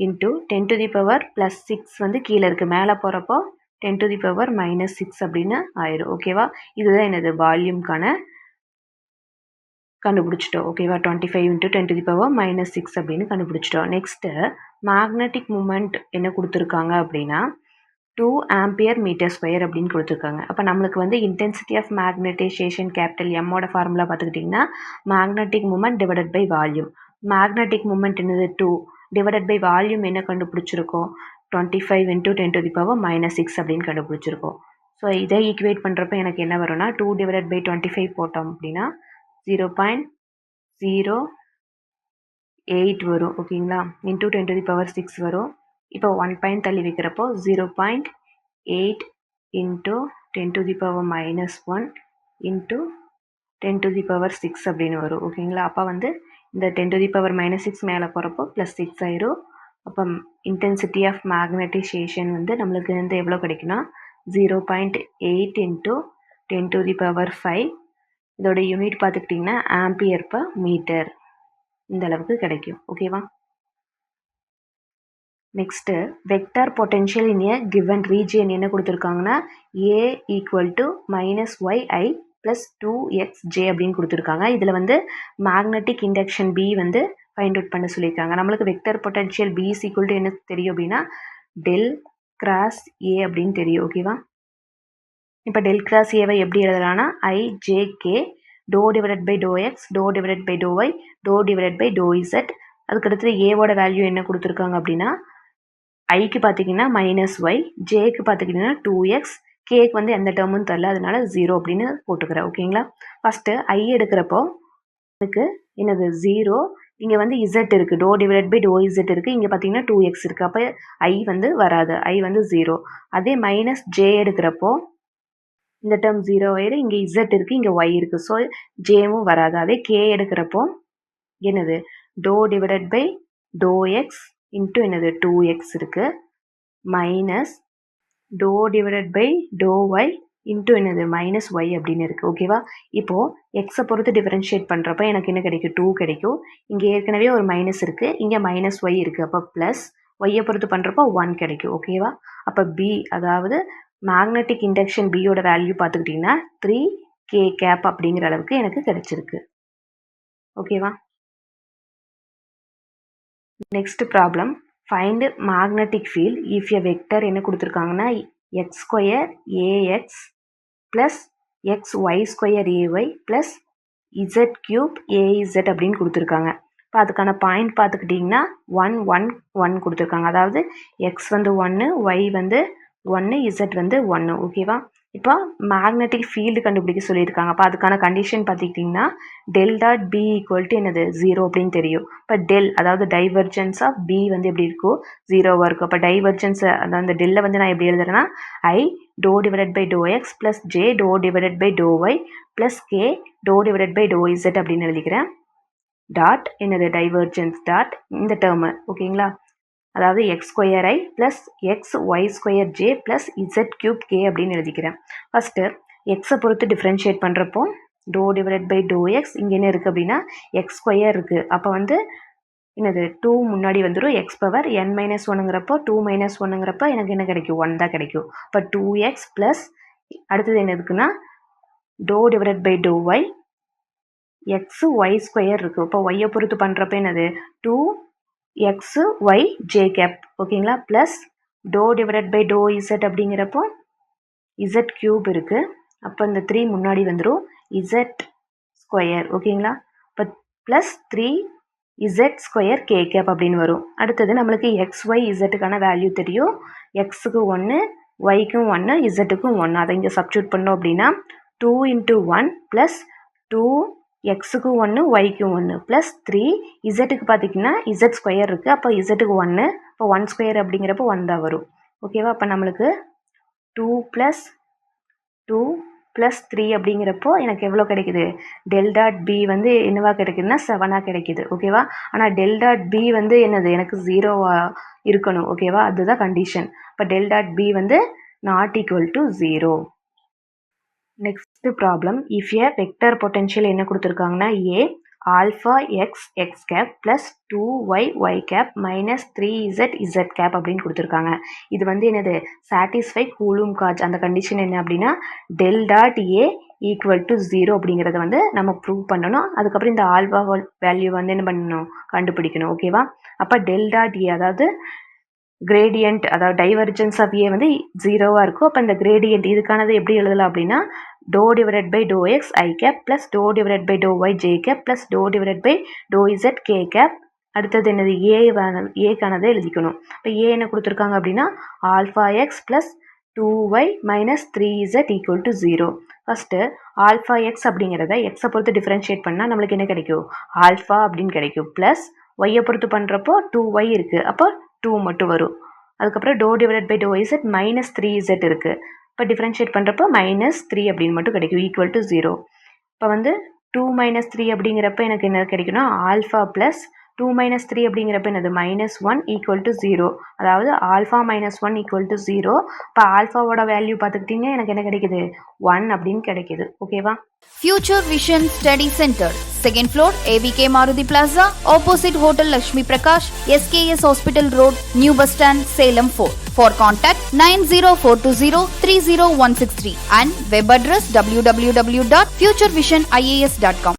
இன்ட்டு 10⁻+6 வந்து கீழே இருக்குது, மேலே போகிறப்போ 10⁻⁻6 அப்படின்னு ஆயிரும், ஓகேவா. இதுதான் என்னது வால்யூம்க்கான கண்டுபிடிச்சிட்டோம், ஓகேவா. 25 இன்ட்டு 10⁻⁻6 அப்படின்னு கண்டுபிடிச்சிட்டோம். நெக்ஸ்ட்டு மேக்னெட்டிக் மூமெண்ட் என்ன கொடுத்துருக்காங்க அப்படின்னா 2 ஆம்பியர் மீட்டர் ஸ்கொயர் அப்படின்னு கொடுத்துருக்காங்க. அப்போ நம்மளுக்கு வந்து இன்டென்சிட்டி ஆஃப் மேக்னடைசேஷன் கேபிட்டல் எம்மோட ஃபார்முலா பார்த்துக்கிட்டிங்கன்னா magnetic moment divided by volume. Magnetic moment என்னது 2 டிவைடட் பை வால்யூம் என்ன கண்டுபிடிச்சிருக்கோம் 25 இன்ட்டு 10⁻⁻6 அப்படின்னு கண்டுபிடிச்சிருக்கோம். ஸோ இதை ஈக்குவேட் பண்ணுறப்ப எனக்கு என்ன வரும்னா 2 டிவைடட் பை 25 போட்டோம் அப்படின்னா 0.08 வரும், ஓகேங்களா. இன்ட்டு 10⁻6 வரும். இப்போ 1 பாயிண்ட் தள்ளி வைக்கிறப்போ 0.8 இன்ட்டு 10⁻⁻1 இன்ட்டு 10⁻6 அப்படின்னு வரும், ஓகேங்களா. அப்போ வந்து இந்த 10⁻⁻6 மேலே போகிறப்போ +6 ஆயிரும். அப்போ இன்டென்சிட்டி ஆஃப் மேக்னடைசேஷன் வந்து நம்மளுக்கு வந்து எவ்வளோ கிடைக்குன்னா 0.8 இன்ட்டு 10⁵. இதோட யூனிட் பார்த்துக்கிட்டிங்கன்னா ஆம்பியர் பர் மீட்டர். இந்த அளவுக்கு கிடைக்கும். ஓகேவா? நெக்ஸ்ட்டு வெக்டார் பொட்டென்ஷியல் இன் ஏ கிவன் ரீஜியன் என்ன கொடுத்துருக்காங்கன்னா A -yi + 2xj அப்படின்னு கொடுத்துருக்காங்க. இதில் வந்து மேக்னெட்டிக் இண்டக்ஷன் B வந்து ஃபைண்ட் அவுட் பண்ண சொல்லியிருக்காங்க. நம்மளுக்கு வெக்டர் பொட்டென்ஷியல் B = என்ன தெரியும் அப்படின்னா டெல் கிராஸ் A அப்படின்னு தெரியும். ஓகேவா? இப்போ டெல் கிராஸ் ஏவை எப்படி எழுதலாம்னா IJK ∂/∂x ∂/∂y ∂/∂z. அதுக்கடுத்து ஏவோட வேல்யூ என்ன கொடுத்துருக்காங்க அப்படின்னா ஐக்கு பார்த்தீங்கன்னா -y, ஜேக்கு பார்த்துக்கிட்டிங்கன்னா 2x, கேக்கு வந்து எந்த டேர்மும் தரல, அதனால 0 அப்படின்னு போட்டுக்கிறேன். ஓகேங்களா? ஃபஸ்ட்டு ஐ எடுக்கிறப்போ இதுக்கு என்னது 0, இங்கே வந்து z இருக்குது, ∂/∂z இருக்குது, இங்கே பார்த்தீங்கன்னா 2x இருக்குது. அப்போ ஐ வந்து வராது, ஐ வந்து 0. அதே -j எடுக்கிறப்போ இந்த டேர்ம் 0 ஆயிடும், இங்கே z இருக்குது, இங்கே y இருக்குது, ஸோ ஜேவும் வராது. அதே கே எடுக்கிறப்போ என்னது ∂/∂x இன்ட்டு என்னது 2x இருக்குது, மைனஸ் ∂/∂y இன்ட்டு என்னது -y அப்படின்னு இருக்குது. ஓகேவா? இப்போது எக்ஸை பொறுத்து டிஃபரன்ஷியேட் பண்ணுறப்ப எனக்கு என்ன கிடைக்கும்? 2 கிடைக்கும். இங்கே ஏற்கனவே ஒரு மைனஸ் இருக்குது, இங்கே -y இருக்குது, அப்போ ப்ளஸ் ஒய்யை பொறுத்து பண்ணுறப்போ 1 கிடைக்கும். ஓகேவா? அப்போ பி, அதாவது மேக்னெட்டிக் இண்டக்ஷன் பியோட வேல்யூ பார்த்துக்கிட்டிங்கன்னா 3k அப்படிங்கிற அளவுக்கு எனக்கு கிடைச்சிருக்கு. ஓகேவா? Next problem, find magnetic field if a vector என்ன கொடுத்துருக்காங்கன்னா x² ax plus xy² ay plus z³ az அப்படின்னு கொடுத்துருக்காங்க. இப்போ அதுக்கான பாயிண்ட் பார்த்துக்கிட்டிங்கன்னா 1 1 1 கொடுத்துருக்காங்க. அதாவது எக்ஸ் வந்து 1, ஒய் வந்து 1, z வந்து 1. ஓகேவா? இப்போ மேக்னெட்டிக் ஃபீல்டு கண்டுபிடிக்க சொல்லியிருக்காங்க. அப்போ அதுக்கான கண்டிஷன் பார்த்துக்கிட்டிங்கன்னா ∇.B = என்னது 0 அப்படின்னு தெரியும். இப்போ டெல், அதாவது டைவர்ஜென்ஸ் ஆஃப் B வந்து எப்படி இருக்கும்? 0வாக இருக்கும். அப்போ டைவர்ஜென்ஸ், அந்த டெல்லை வந்து நான் எப்படி எழுதுறேன்னா I ∂/∂x plus j ∂/∂y plus k ∂/∂z அப்படின்னு எழுதிக்கிறேன். டாட் என்னது டைவர்ஜென்ஸ் டாட் இந்த டேர்மு. ஓகேங்களா? அதாவது x² plus xy² plus z³ k அப்படின்னு எழுதிக்கிறேன். ஃபஸ்ட்டு எக்ஸை பொறுத்து டிஃப்ரென்ஷியேட் பண்ணுறப்போ ∂/∂x இங்கே என்ன இருக்குது அப்படின்னா x² இருக்குது. அப்போ வந்து என்னது 2 முன்னாடி வந்துடும், x⁻n−1ங்கிறப்போ 2 - 1ங்கிறப்போ எனக்கு என்ன கிடைக்கும்? 1 தான் கிடைக்கும். இப்போ 2x ப்ளஸ் அடுத்தது என்ன இருக்குன்னா ∂/∂y xy² இருக்குது. இப்போ ஒய்யை பொறுத்து பண்ணுறப்ப என்னது 2xyj. ஓகேங்களா? ப்ளஸ் ∂/∂z அப்படிங்கிறப்போ z³ இருக்குது. அப்போ இந்த 3 முன்னாடி வந்துடும், z². ஓகேங்களா? இப்போ ப்ளஸ் 3z² k அப்படின்னு வரும். அடுத்தது நம்மளுக்கு xy zக்கான வேல்யூ தெரியும். எக்ஸுக்கு 1, ஒய்க்கும் 1, இசட்டுக்கும் 1. அதை இங்கே சப்ஸ்டியூட் பண்ணோம் அப்படின்னா 2 × 1 ப்ளஸ் 2 எக்ஸுக்கு 1, ஒய்க்கும் 1 ப்ளஸ் 3 இசட்டுக்கு பார்த்திங்கன்னா z² இருக்குது. அப்போ இசட்டுக்கு 1, இப்போ 1² அப்படிங்கிறப்போ 1 தான் வரும். ஓகேவா? அப்போ நம்மளுக்கு 2 + 2 + 3 அப்படிங்கிறப்போ எனக்கு எவ்வளோ கிடைக்குது? ∇.B வந்து என்னவா கிடைக்குதுன்னா 7ஆக கிடைக்குது. ஓகேவா? ஆனால் ∇.B வந்து என்னது? எனக்கு 0வாக இருக்கணும். ஓகேவா? அதுதான் கண்டிஷன். இப்போ ∇.B வந்து ≠ 0. Next problem, if A vector potential என்ன கொடுத்துருக்காங்கன்னா A α(x) plus 2y minus 3z அப்படின்னு கொடுத்துருக்காங்க. இது வந்து என்னது? Satisfy coulomb gauge. அந்த கண்டிஷன் என்ன அப்படின்னா ∇.A = 0 அப்படிங்கிறத வந்து நம்ம ப்ரூவ் பண்ணணும். அதுக்கப்புறம் இந்த ஆல்ஃபா வேல்யூ வந்து என்ன பண்ணணும்? கண்டுபிடிக்கணும். ஓகேவா? அப்போ ∇.A, அதாவது கிரேடியன்ட், அதாவது டைவர்ஜென்ஸ் ஆஃப் ஏ வந்து 0வாக இருக்கும். அப்போ இந்த கிரேடியன்ட் இதுக்கானது எப்படி எழுதலாம் அப்படின்னா ∂/∂x i plus ∂/∂y j plus ∂/∂z k. அடுத்தது என்னது? ஏக்கானதை எழுதிக்கணும். இப்போ ஏ என்ன கொடுத்துருக்காங்க அப்படின்னா α(x) plus 2y minus 3z = 0. First α(x) அப்படிங்கிறத எக்ஸை பொறுத்து டிஃப்ரென்ஷியேட் பண்ணால் நம்மளுக்கு என்ன கிடைக்கும்? ஆல்ஃபா அப்படின்னு கிடைக்கும். ப்ளஸ் ஒய்யை பொறுத்து பண்ணுறப்போ 2y இருக்குது, அப்போ 2 மட்டும் வரும். அதுக்கப்புறம் ∂/∂z மைனஸ் 3z இருக்குது. இப்போ டிஃப்ரென்ஷியேட் பண்ணுறப்போ -3 அப்படின்னு மட்டும் கிடைக்கும், = 0. இப்போ வந்து 2 - 3 அப்படிங்கிறப்ப எனக்கு என்ன கிடைக்குன்னா ஆல்ஃபா ப்ளஸ் 2 minus 3 அப்படிங்கிறப்ப என்னது -1 equal to 0. அதாவது ஆல்ஃபா -1 equal to 0. இப்போ ஆல்ஃபாவோட வேல்யூ பார்த்துக்கிட்டிங்க எனக்கு என்ன கிடைக்குது 1 அப்படின்னு கிடைக்குது. ஓகேவா? Future Vision Study Center, 2nd floor, AVK Maruti Plaza, opposite Hotel Lakshmi Prakash, SKS Hospital Road, New Bus Stand, Salem 4. For contact 90420 30163 and web address www.futurevision.ias.com.